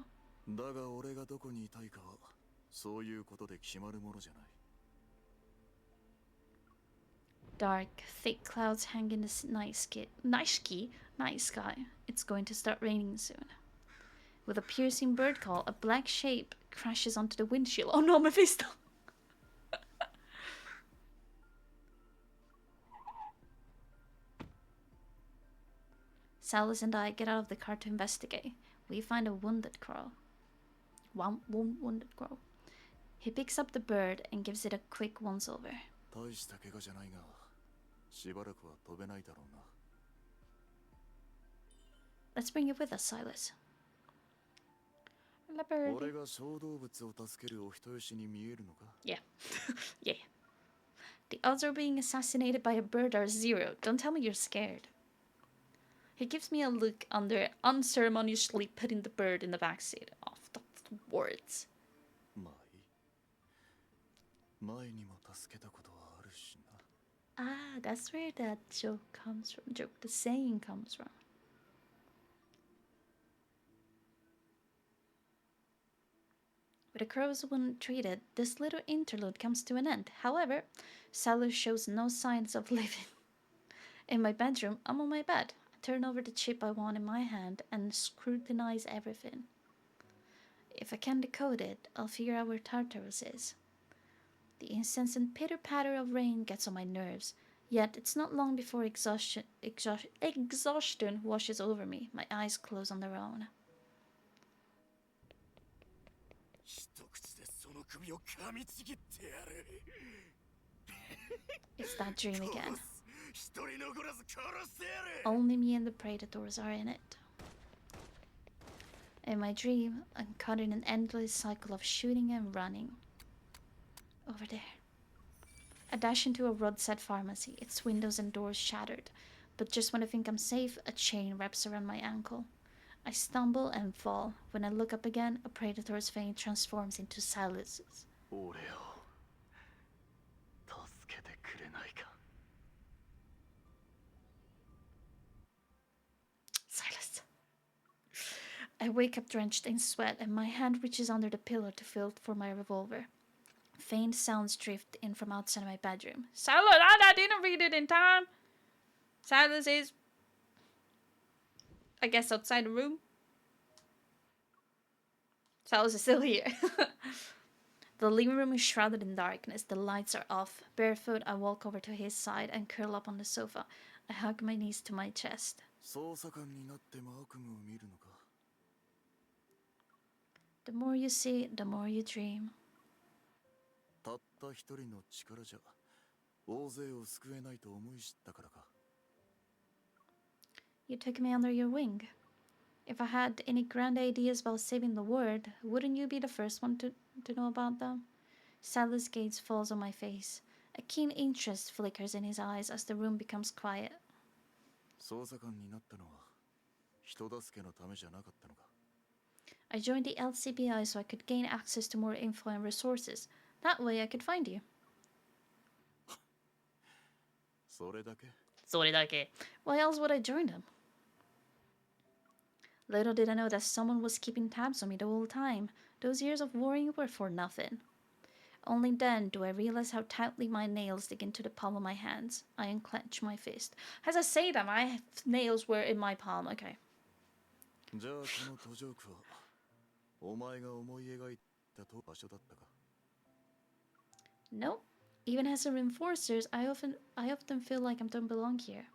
だが俺がどこにいたいかはそういうことで決まるものじゃない。 Dark, thick clouds hang in the night sky. It's going to start raining soon. With a piercing bird call, a black shape crashes onto the windshield. Oh no, Mephisto! Sylus and I get out of the car to investigate. We find a wounded crow. One wounded crow. He picks up the bird and gives it a quick once-over. 大した怪我じゃないがしばらくは飛べないだろうな。 Let's bring it with us, Sylus. Leopard. 俺が小動物を助けるお人よしに見えるのか? Yeah. Yeah. The odds of being assassinated by a bird are 0. Don't tell me you're scared. He gives me a look under unceremoniously putting the bird in the backseat. Off the words. まあいい。前にも助けたことはあるしな。 Ah, that's where that joke comes from. The saying comes from. With the crow's wound treated, this little interlude comes to an end. However, Sylus shows no signs of living. In my bedroom, I'm on my bed. I turn over the chip I want in my hand and scrutinize everything. If I can decode it, I'll figure out where Tartarus is. The incessant pitter-patter of rain gets on my nerves, yet it's not long before exhaustion washes over me. My eyes close on their own. It's that dream again. Only me and the predators are in it. In my dream, I'm caught in an endless cycle of shooting and running. Over there. I dash into a roadside pharmacy, its windows and doors shattered. But just when I think I'm safe, a chain wraps around my ankle. I stumble and fall. When I look up again, a predator's vein transforms into Sylus's. Sylus. I wake up drenched in sweat, and my hand reaches under the pillow to feel for my revolver. Faint sounds drift in from outside my bedroom. Sylus, I didn't read it in time. Sylus is, I guess, outside the room. Sylus is still here. The living room is shrouded in darkness. The lights are off. Barefoot, I walk over to his side and curl up on the sofa. I hug my knees to my chest. The more you see, the more you dream. You took me under your wing. If I had any grand ideas about saving the world, wouldn't you be the first one to know about them? Sylus' gaze falls on my face. A keen interest flickers in his eyes as the room becomes quiet. I joined the LCBI so I could gain access to more info and resources. That way I could find you. それだけ? Why else would I join them? Little did I know that someone was keeping tabs on me the whole time. Those years of worrying were for nothing. Only then do I realize how tightly my nails dig into the palm of my hands. I unclench my fist. As I say that, my nails were in my palm. Okay. Nope. Even as a reinforcers, I often feel like I don't belong here.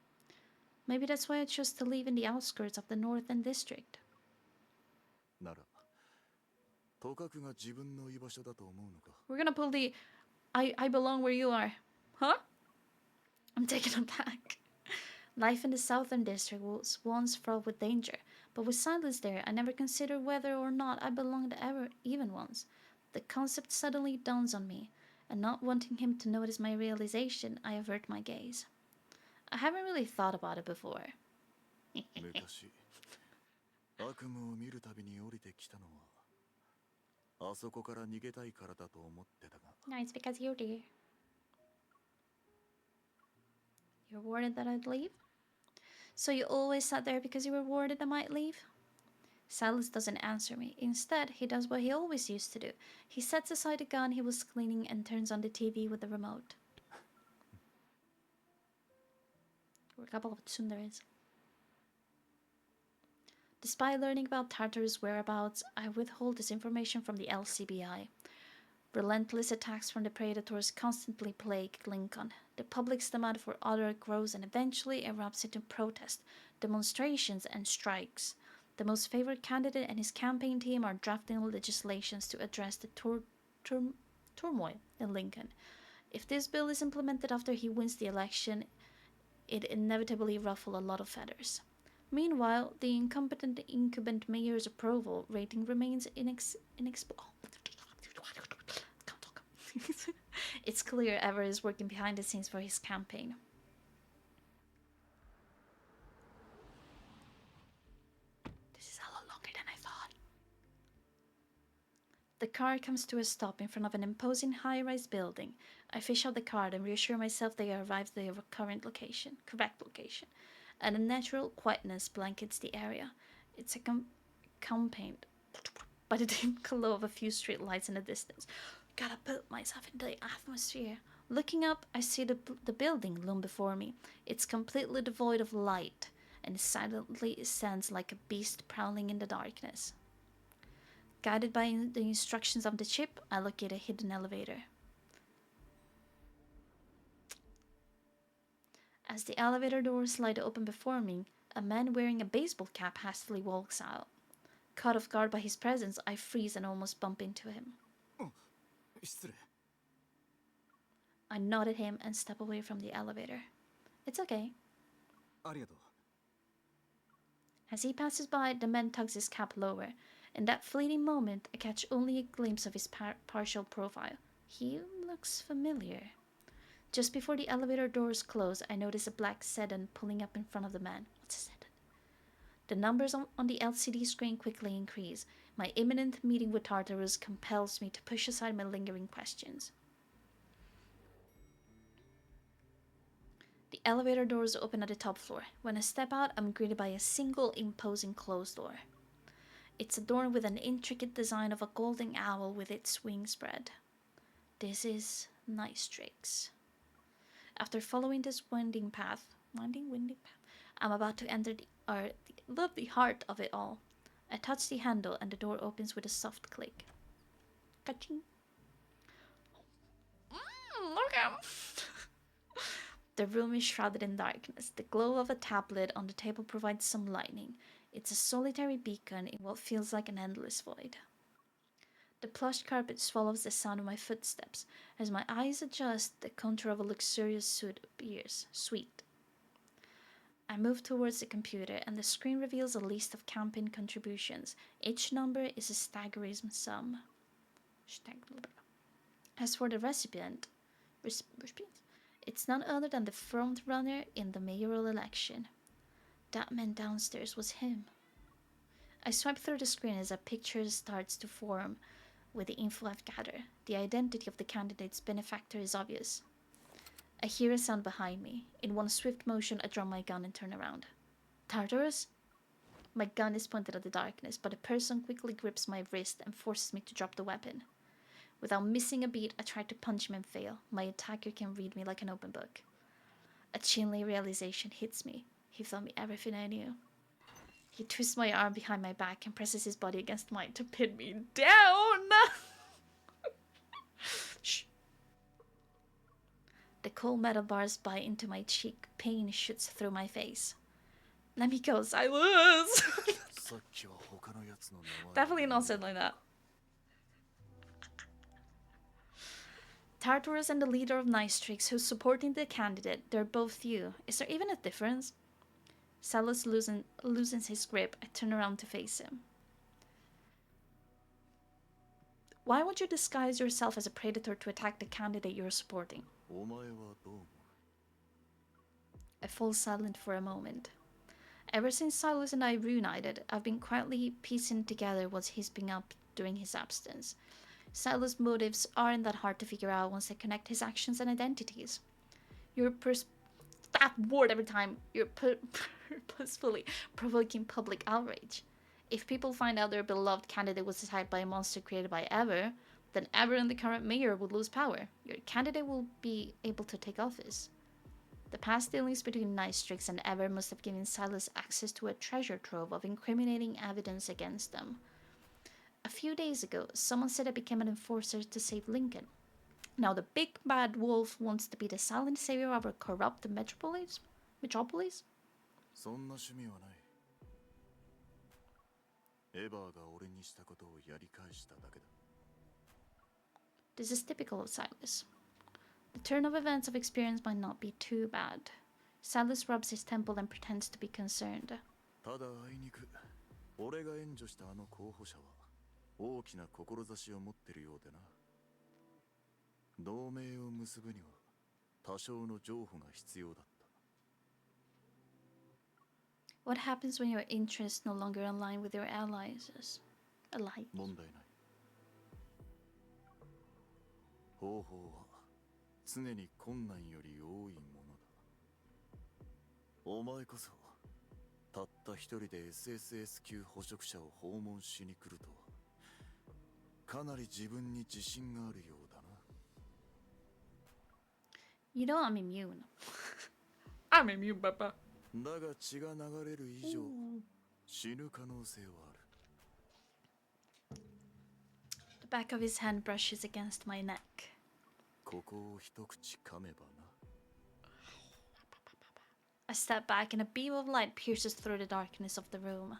Maybe that's why I chose to live in the outskirts of the Northern District. We're gonna pull the I belong where you are. Huh? I'm taken aback. Life in the Southern District was once fraught with danger, but with Sylus there, I never considered whether or not I belonged ever, even once. The concept suddenly dawns on me, and not wanting him to notice my realization, I avert my gaze. I haven't really thought about it before. No, it's because you're there. You're worried that I'd leave? So you always sat there because you were worried I might leave? Sylus doesn't answer me. Instead, he does what he always used to do. He sets aside the gun he was cleaning and turns on the TV with the remote. We're a couple of tsunderes. Despite learning about Tartarus' whereabouts, I withhold this information from the LCBI. Relentless attacks from the predators constantly plague Lincoln. The public's demand for order grows and eventually erupts into protest, demonstrations, and strikes. The most favored candidate and his campaign team are drafting legislations to address the turmoil in Lincoln. If this bill is implemented after he wins the election, it inevitably ruffle a lot of feathers. Meanwhile, the incumbent mayor's approval rating remains It's clear Ever is working behind the scenes for his campaign. This is a lot longer than I thought. The car comes to a stop in front of an imposing high-rise building. I fish out the card and reassure myself they arrived at their correct location, and a natural quietness blankets the area. It's accompanied by the dim glow of a few street lights in the distance. Gotta put myself in the atmosphere. Looking up, I see the building loom before me. It's completely devoid of light, and silently stands like a beast prowling in the darkness. Guided by the instructions of the chip, I locate a hidden elevator. As the elevator doors slide open before me, a man wearing a baseball cap hastily walks out. Caught off guard by his presence, I freeze and almost bump into him. I nod at him and step away from the elevator. It's okay. As he passes by, the man tugs his cap lower. In that fleeting moment, I catch only a glimpse of his partial profile. He looks familiar. Just before the elevator doors close, I notice a black sedan pulling up in front of the man. What's a sedan? The numbers on the LCD screen quickly increase. My imminent meeting with Tartarus compels me to push aside my lingering questions. The elevator doors open at the top floor. When I step out, I'm greeted by a single imposing closed door. It's adorned with an intricate design of a golden owl with its wings spread. This is Nistrix. After following this winding path, I'm about to enter the heart of it all. I touch the handle and the door opens with a soft click. Ka-ching. Okay. The room is shrouded in darkness. The glow of a tablet on the table provides some lighting. It's a solitary beacon in what feels like an endless void. The plush carpet swallows the sound of my footsteps. As my eyes adjust, the contour of a luxurious suite appears. Sweet. I move towards the computer, and the screen reveals a list of campaign contributions. Each number is a staggering sum. As for the recipient, it's none other than the front runner in the mayoral election. That man downstairs was him. I swipe through the screen as a picture starts to form. With the info I've gathered, the identity of the candidate's benefactor is obvious. I hear a sound behind me. In one swift motion, I draw my gun and turn around. Tartarus? My gun is pointed at the darkness, but a person quickly grips my wrist and forces me to drop the weapon. Without missing a beat, I try to punch him and fail. My attacker can read me like an open book. A chilling realization hits me. He told me everything I knew. He twists my arm behind my back and presses his body against mine to pin me down. Shh. The cold metal bars bite into my cheek. Pain shoots through my face. Let me go, Sylus. Definitely not said like that. Tartarus and the leader of Nistrix, who's supporting the candidate, they're both you. Is there even a difference? Sylus loosens his grip. I turn around to face him. Why would you disguise yourself as a predator to attack the candidate you're supporting? I fall silent for a moment. Ever since Sylus and I reunited, I've been quietly piecing together what he's been up during his absence. Sylus' motives aren't that hard to figure out once I connect his actions and identities. Your that word every time you're purposefully provoking public outrage. If people find out their beloved candidate was attacked by a monster created by Ever, then Ever and the current mayor would lose power. Your candidate will be able to take office. The past dealings between Nightrix and Ever must have given Sylus access to a treasure trove of incriminating evidence against them. A few days ago, someone said I became an enforcer to save Lincoln. Now the big bad wolf wants to be the silent savior of our corrupt metropolis? そんな趣味はない。エヴァーが俺にしたことをやり返しただけだ。This is typical of Sylus. The turn of events of experience might not be too bad. Sylus rubs his temple and pretends to be concerned. ただあいにく、俺が援助したあの候補者は大きな志を持ってるようでな。同盟を結ぶには多少の譲歩が必要だった。What happens when your interests no longer align with your allies? 問題ない。方法は常に困難より多いものだ。お前こそたった一人で SSS 級捕食者を訪問しに来るとはかなり自分に自信があるようだな。You know I'm immune. I'm immune, Papa. だが血が流れる以上死ぬ可能性はある。The back of his hand brushes against my neck. ここを一口噛めばな。I step back and a beam of light pierces through the darkness of the room.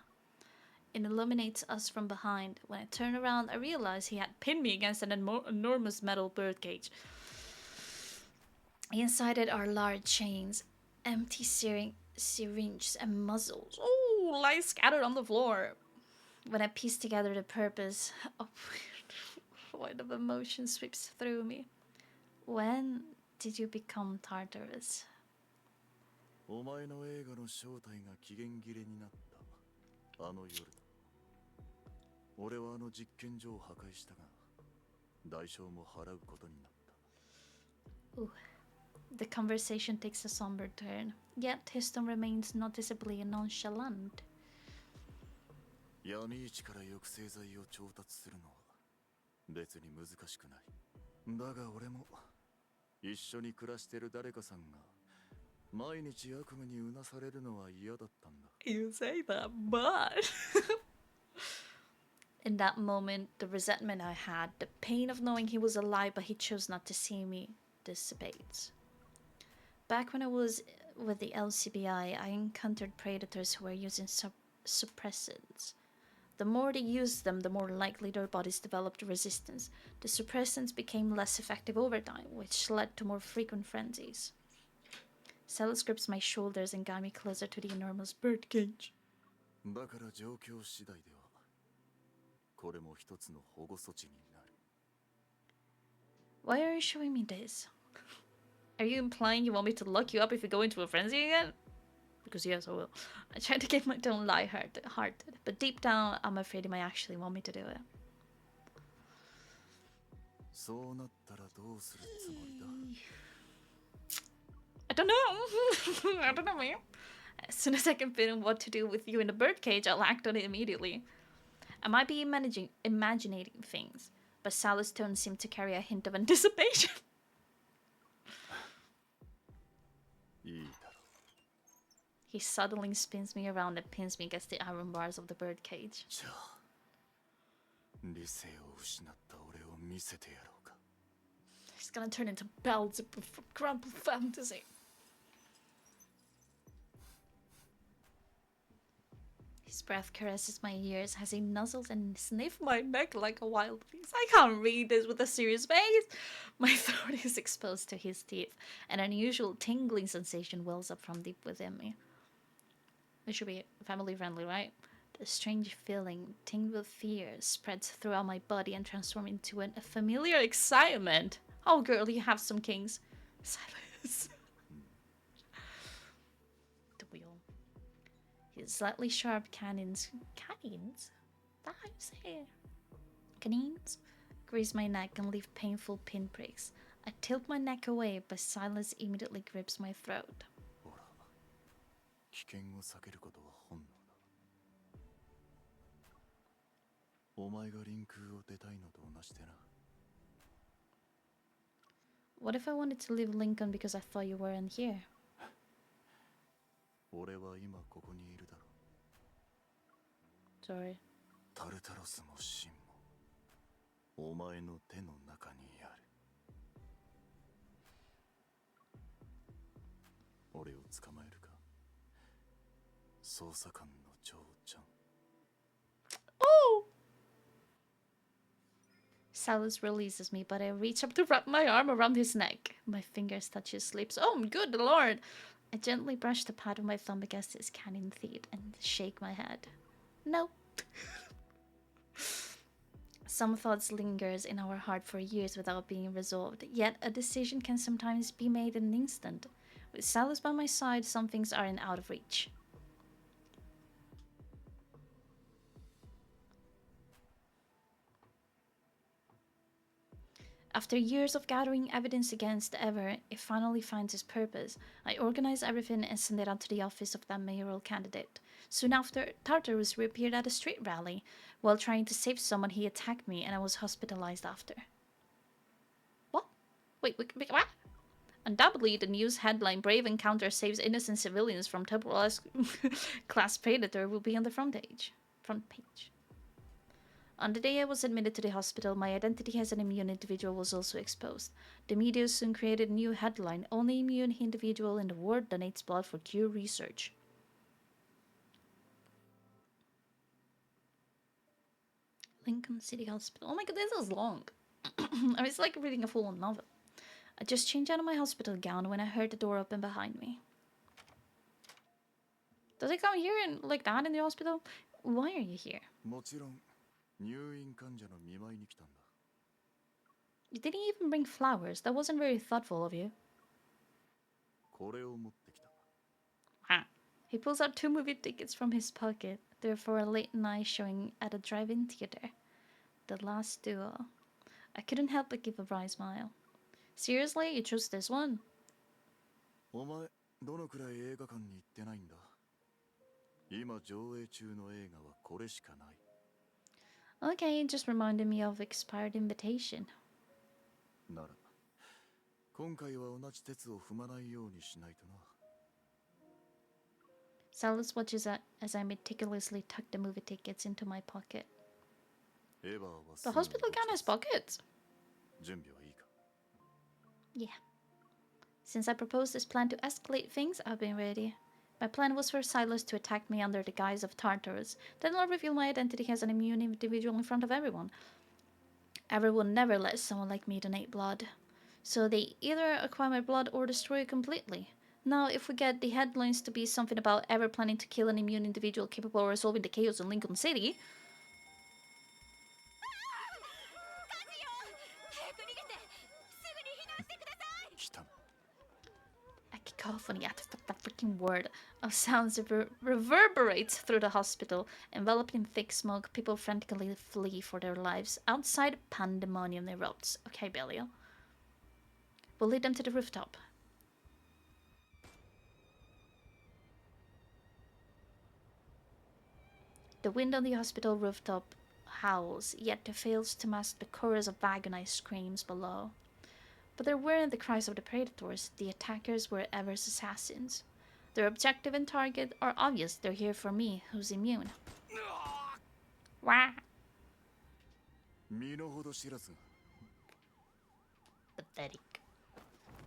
It illuminates us from behind. When I turn around, I realize he had pinned me against an enormous metal birdcage. Inside it are large chains, empty syringes and muzzles. Oh, lie scattered on the floor. When I piece together the purpose, a void of emotion sweeps through me. When did you become Tartarus? お前の映画の正体が期限切れになったあの夜だ。俺はあの実験場を破壊したが、代償も払うことになった。Ooh. The conversation takes a somber turn, yet his tone remains noticeably nonchalant. 闇市から抑制剤を調達するのは別に難しくない。だが俺も一緒に暮らしてる誰かさんが毎日悪夢にうなされるのは嫌だったんだ。You say that, but in that moment, the resentment I had, the pain of knowing he was alive but he chose not to see me, dissipates. Back when I was with the LCBI, I encountered predators who were using suppressants. The more they used them, the more likely their bodies developed resistance. The suppressants became less effective over time, which led to more frequent frenzies. Sylus grips my shoulders and guides me closer to the enormous birdcage. だから状況次第ではこれも一つの保護措置になる。Why are you showing me this? Are you implying you want me to lock you up if you go into a frenzy again? Because yes, I will. I try to keep my tone light-hearted, but deep down, I'm afraid he might actually want me to do it. そうなったらどうするつもりだ? I don't know. I don't know, man. As soon as I can fit in what to do with you in the birdcage, I'll act on it immediately. I might be imagining things, but Sylus' tone seemed to carry a hint of anticipation. いいだろう。 He suddenly spins me around and pins me against the iron bars of the birdcage. じゃあ、理性を失った俺を見せてやろうか。 He's gonna turn into Beelzebub from Crumpled Fantasy. His breath caresses my ears as he nuzzles and sniffs my neck like a wild beast. I can't read this with a serious face. My throat is exposed to his teeth. An unusual tingling sensation wells up from deep within me. It should be family friendly, right? The strange feeling, tinged with fear, spreads throughout my body and transforms into a familiar excitement. Oh, girl, you have some kings. Silence. The wheel. His slightly sharp canines? Is that how you say it? Canines? Graze my neck and leave painful pinpricks. I tilt my neck away, but Sylus immediately grips my throat. 危険を避けることは本能だ。お前が臨空を出たいのと同じでな。 What if I wanted to leave Lincoln because I thought you weren't here? 俺は今ここにいるだろ。 Sorry. タルタロスもシンもお前の手の中にある。俺を捕まえるか、捜査官の嬢ちゃん。 Oh! Sylus releases me, but I reach up to wrap my arm around his neck. My fingers touch his lips. Oh, good lord! I gently brush the pad of my thumb against his canine teeth and shake my head. No. Some thoughts lingers in our heart for years without being resolved, yet a decision can sometimes be made in an instant. With Sylus by my side, some things are out of reach. After years of gathering evidence against Ever, it finally finds its purpose. I organize everything and send it out to the office of that mayoral candidate. Soon after, Tartarus reappeared at a street rally. While trying to save someone, he attacked me and I was hospitalized after. What? Wait, what? Undoubtedly, the news headline, "Brave Encounter Saves Innocent Civilians from Temporal Class Predator," will be on the front page. On the day I was admitted to the hospital, my identity as an immune individual was also exposed. The media soon created a new headline: "Only immune individual in the world donates blood for cure research." Lincoln City Hospital. Oh my god, this is long. I mean, it's like reading a full-on novel. I just changed out of my hospital gown when I heard the door open behind me. Does it come here and like that in the hospital? Why are you here? もちろん入院患者の見舞いに来たんだ。 You didn't even bring flowers. That wasn't very thoughtful of you. これを持ってきた。 He pulls out 2 movie tickets from his pocket. They're for a late night showing at a drive-in theater. The Last Duel. I couldn't help but give a wry smile. Seriously? You chose this one? お前どのくらい映画館に行ってないんだ。今上映中の映画はこれしかない。 Okay, it just reminded me of expired invitation. なら今回は同じ鉄を踏まないようにしないとな。 Sylus watches as I meticulously tuck the movie tickets into my pocket. エヴァは The hospital gown has pockets. 準備はいいか。 Yeah. Since I proposed this plan to escalate things, I've been ready. My plan was for Sylus to attack me under the guise of Tartarus. Then I'll reveal my identity as an immune individual in front of everyone. Everyone never let someone like me donate blood. So they either acquire my blood or destroy it completely. Now, if we get the headlines to be something about Ever planning to kill an immune individual capable of resolving the chaos in Lincoln City... A cacophony, that's the freaking word, of sounds reverberates through the hospital. Enveloped in thick smoke, people frantically flee for their lives. Outside, pandemonium erupts. Okay, Belial. We'll lead them to the rooftop. The wind on the hospital rooftop howls, yet it fails to mask the chorus of agonized screams below. But there weren't the cries of the predators. The attackers were Ever's assassins. Their objective and target are obvious. They're here for me, who's immune. Wah! Pathetic.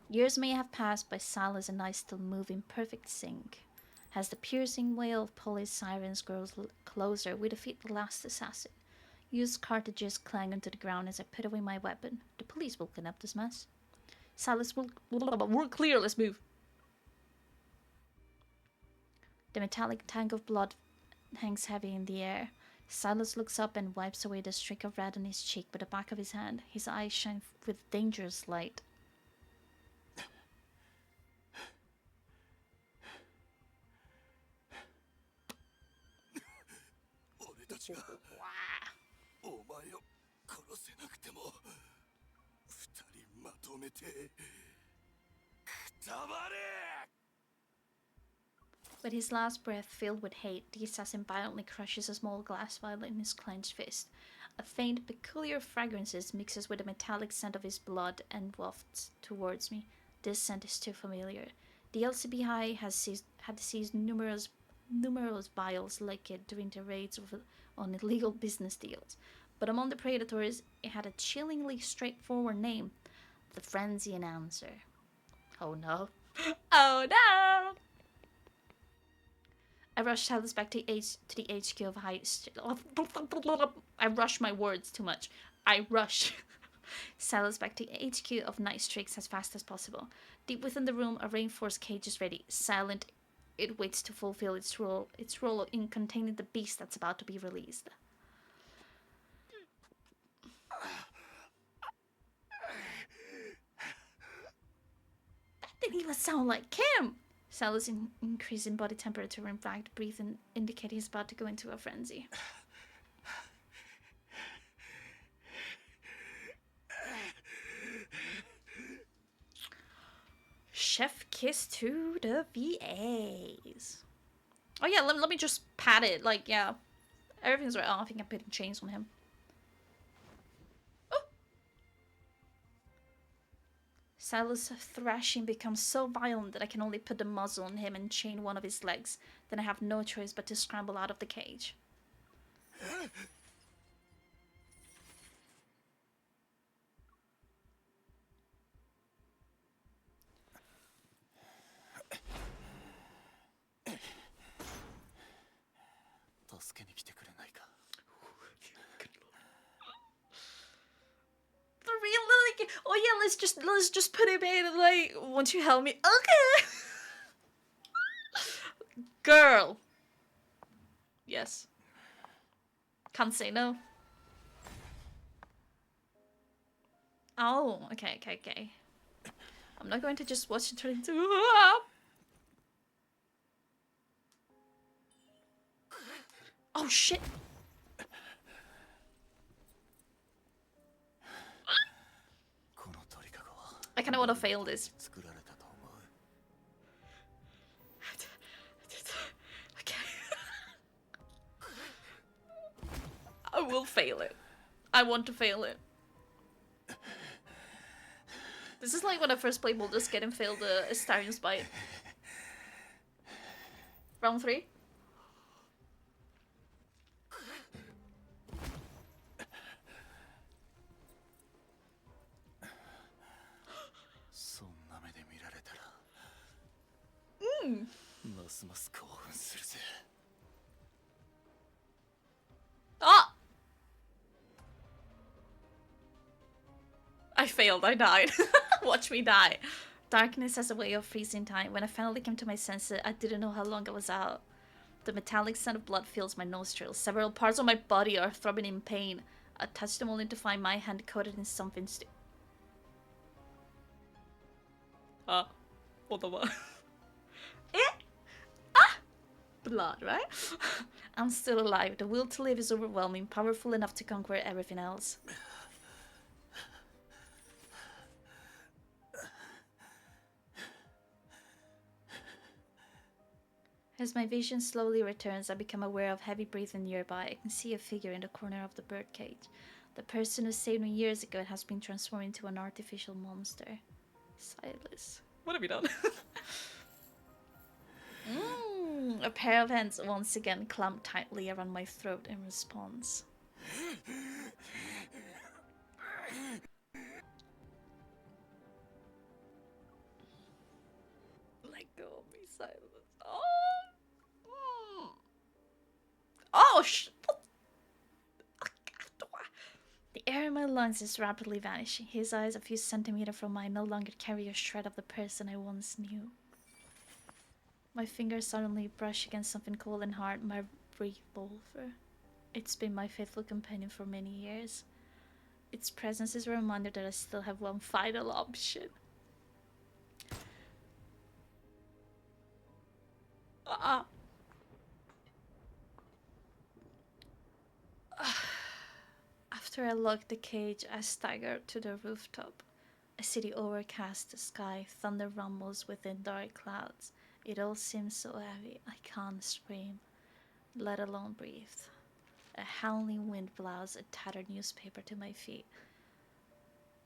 Years may have passed, but Sylus and I still move in perfect sync. As the piercing wail of police sirens grows closer, we defeat the last assassin. Used cartridges clang onto the ground as I put away my weapon. The police will clean up this mess. Sylus will... We're clear, let's move. The metallic tank of blood hangs heavy in the air. Sylus looks up and wipes away the streak of red on his cheek with the back of his hand. His eyes shine with dangerous light. With his last breath filled with hate, the assassin violently crushes a small glass vial in his clenched fist. A faint, peculiar fragrance mixes with the metallic scent of his blood and wafts towards me. This scent is too familiar. The LCBI had seized numerous vials like it during the raids on illegal business deals. But among the predators, it had a chillingly straightforward name: the Frenzy Announcer. Oh no. Oh no! I rushed Sylus back to the HQ of High... I rush my words too much. I rush Sylus back to HQ of Night Streaks as fast as possible. Deep within the room, a reinforced cage is ready. Silent, it waits to fulfill its role in containing the beast that's about to be released. That didn't even sound like Kim! Sylus increasing body temperature and fact breathing, indicating he's about to go into a frenzy. Chef kiss to the VAs. Oh yeah, let me just pat it. Like, yeah, everything's right. Oh, I think I'm putting chains on him. Oh! Sylus' thrashing becomes so violent that I can only put the muzzle on him and chain one of his legs. Then I have no choice but to scramble out of the cage. Like, oh yeah, let's just put him in. Like, won't you help me? Okay. Girl. Yes. Can't say no. Oh, okay. I'm not going to just watch it turn into... Oh shit. I kind of want to fail this. Okay. I will fail it. I want to fail it. This is like when I first played Baldur's Gate and failed the Astarion's Bite. Round 3. Ah! I failed, I died. Watch me die. Darkness has a way of freezing time. When I finally came to my senses, I didn't know how long I was out. The metallic scent of blood fills my nostrils. Several parts of my body are throbbing in pain. I touched them only to find my hand coated in something what the what? Blood, right? I'm still alive. The will to live is overwhelming, powerful enough to conquer everything else. As my vision slowly returns, I become aware of heavy breathing nearby. I can see a figure in the corner of the birdcage. The person who saved me years ago has been transformed into an artificial monster. Sylus. What have you done? A pair of hands once again clamped tightly around my throat in response. Let go of me, Sylus. Oh, The air in my lungs is rapidly vanishing. His eyes, a few centimeters from mine, no longer carry a shred of the person I once knew. My fingers suddenly brush against something cold and hard, my revolver. It's been my faithful companion for many years. Its presence is a reminder that I still have one final option. After I locked the cage, I staggered to the rooftop. A city overcast the sky, thunder rumbles within dark clouds. It all seems so heavy, I can't scream, let alone breathe. A howling wind blows a tattered newspaper to my feet.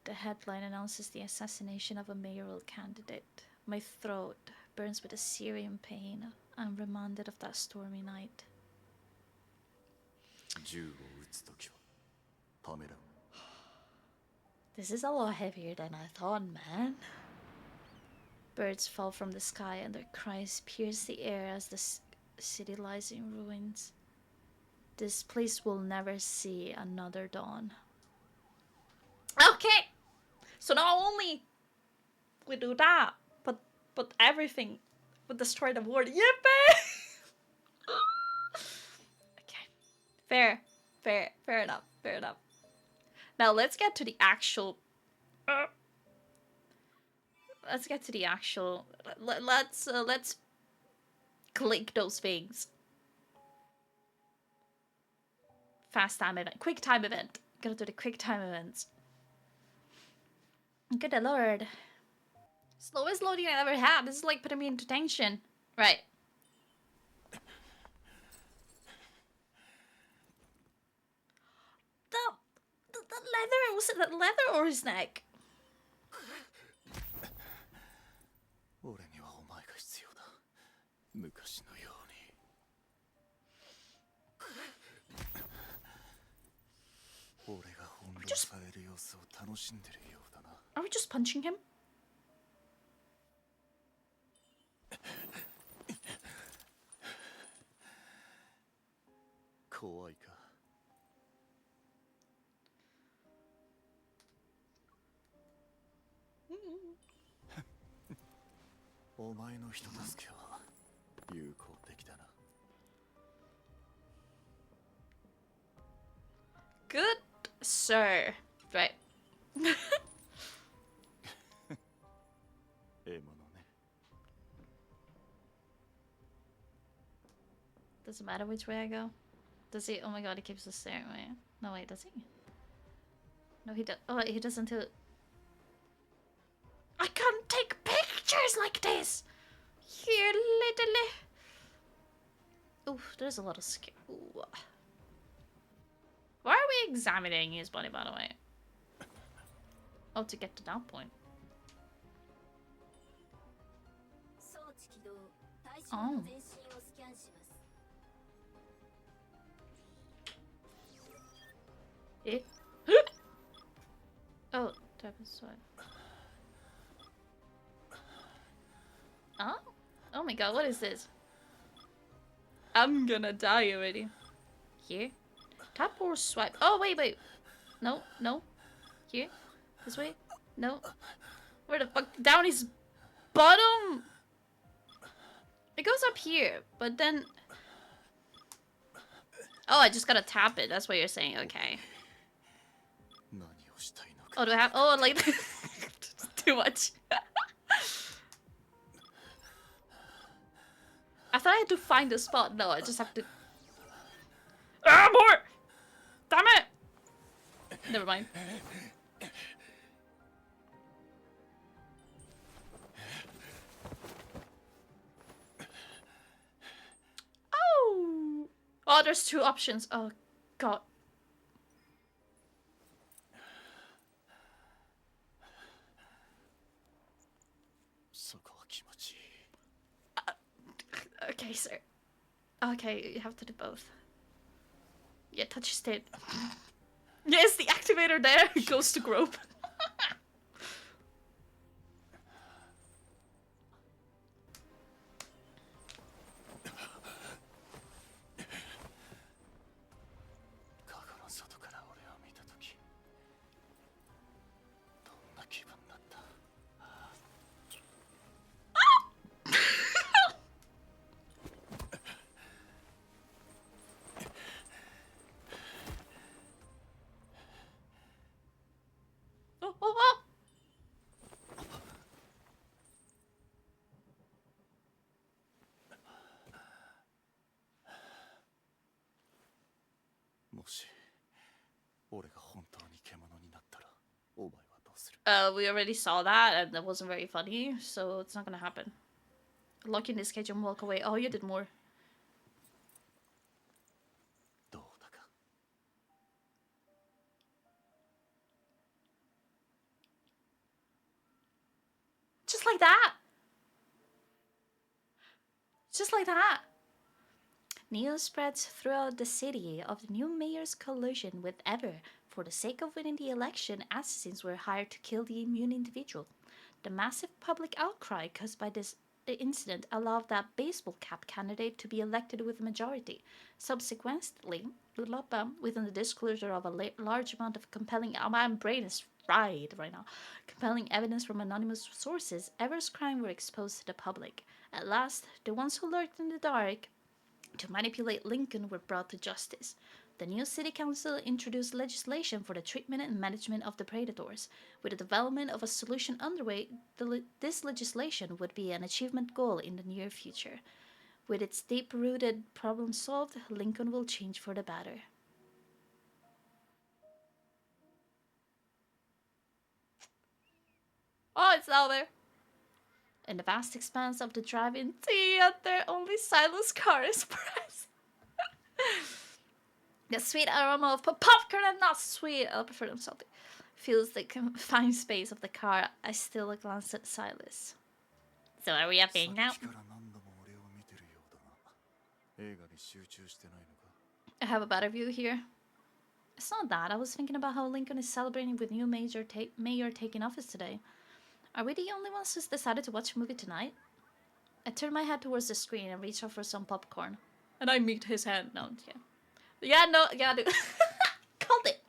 The headline announces the assassination of a mayoral candidate. My throat burns with a searing pain. I'm reminded of that stormy night. This is a lot heavier than I thought, man. Birds fall from the sky and their cries pierce the air as the city lies in ruins. This place will never see another dawn. Okay! So not only we do that, but everything would destroy the world. Yippee! Okay. Fair enough. Now let's get to the actual... let's get to the actual... Let's click those things. Fast time event. Quick time event. Gotta do the quick time events. Good lord. Slowest loading I ever had. This is like putting me into tension. Right. The leather, was it that leather or his neck? Are we just punching him? Good sir. Right. Doesn't matter which way I go. Does he? Oh my god, he keeps the staring way. No, wait, does he? No, he does. Oh, wait, he doesn't do it. I can't take pictures like this! Here, literally. Oof, there's a lot of skin. Ooh. Why are we examining his body, by the way? Oh, to get to that point. Oh. Eh? Oh, type of swipe. Oh? Oh my god, what is this? I'm gonna die already. Here? Tap or swipe? Oh, wait. No. Here? This way? No. Where the fuck? Down his bottom? It goes up here, but then... Oh, I just gotta tap it. That's what you're saying. Okay. Oh, do I have... Oh, like... Too much. I thought I had to find a spot. No, I just have to... Ah, more! Damn it! Never mind. Oh! Oh, there's two options. Oh, god. Okay, sir. Okay, you have to do both. Yeah, touch his tit. Yes, the activator there goes to grope. Oh. We already saw that, and that wasn't very funny, so it's not gonna happen. Lock in this cage and walk away. Oh, you did more. どうだか Just like that. Just like that. News spreads throughout the city of the new mayor's collusion with Ever. For the sake of winning the election, assassins were hired to kill the immune individual. The massive public outcry caused by this incident allowed that baseball cap candidate to be elected with a majority. Subsequently, within the disclosure of a large amount of compelling, my brain is fried right now, compelling evidence from anonymous sources, Ever's crimes were exposed to the public. At last, the ones who lurked in the dark to manipulate Lincoln were brought to justice. The new city council introduced legislation for the treatment and management of the predators. With the development of a solution underway, this legislation would be an achievement goal in the near future. With its deep-rooted problem solved, Lincoln will change for the better. Oh, it's out there. In the vast expanse of the drive-in theater, only Sylus' car is present. The sweet aroma of popcorn and not sweet, I prefer them salty, fills the confined space of the car. I still glance at Sylus. So are we upping now? I have a better view here. It's not that. I was thinking about how Lincoln is celebrating with new mayor taking office today. Are we the only ones who's decided to watch a movie tonight? I turn my head towards the screen and reach out for some popcorn. And I meet his hand. No, yeah, dude. Called it.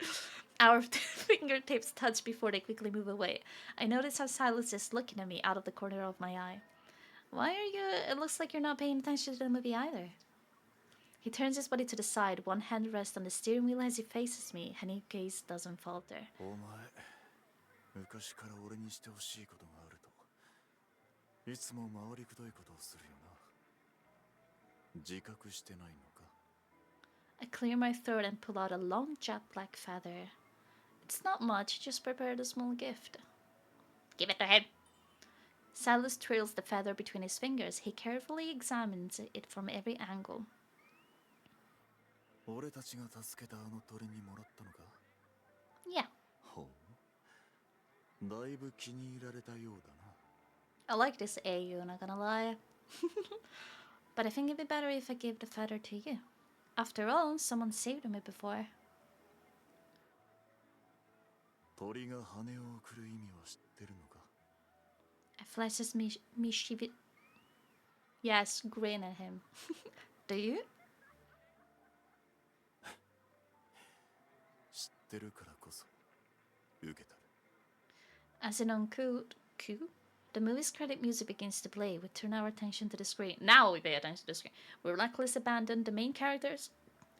Our fingertips touch before they quickly move away. I notice how Sylus is looking at me out of the corner of my eye. Why are you... It looks like you're not paying attention to the movie either. He turns his body to the side, one hand rests on the steering wheel as he faces me, and his gaze doesn't falter. 昔から俺にしてほしいことがあるといつも回りくどいことをするよな自覚してないのか I clear my throat and pull out a long jet black feather. It's not much, just prepared a small gift. Give it to him. Sylus trails the feather between his fingers. He carefully examines it from every angle. 俺たちが助けたあの鳥にもらったのか Yeah. ほうだいぶ気に入られたようだな I like this AU, not gonna lie. But I think it'd be better if I gave the feather to you. After all, someone saved me before. 鳥が羽を送る意味は知ってるのか I flash his mischievous... Yes, grin at him. Do you? 知ってるからこそ受けた As in on Q, the movie's credit music begins to play. We turn our attention to the screen. Now we pay attention to the screen. We recklessly abandon the main characters,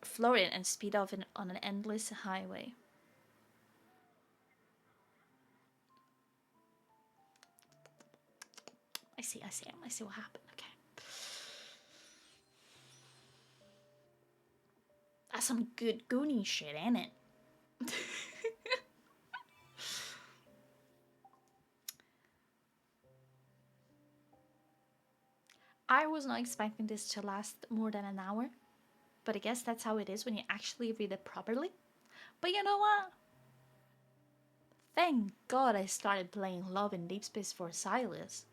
Florian, and speed off on an endless highway. I see what happened. Okay. That's some good Goonie shit, ain't it? I was not expecting this to last more than an hour, but I guess that's how it is when you actually read it properly. But you know what? Thank God I started playing Love and Deepspace for Sylus.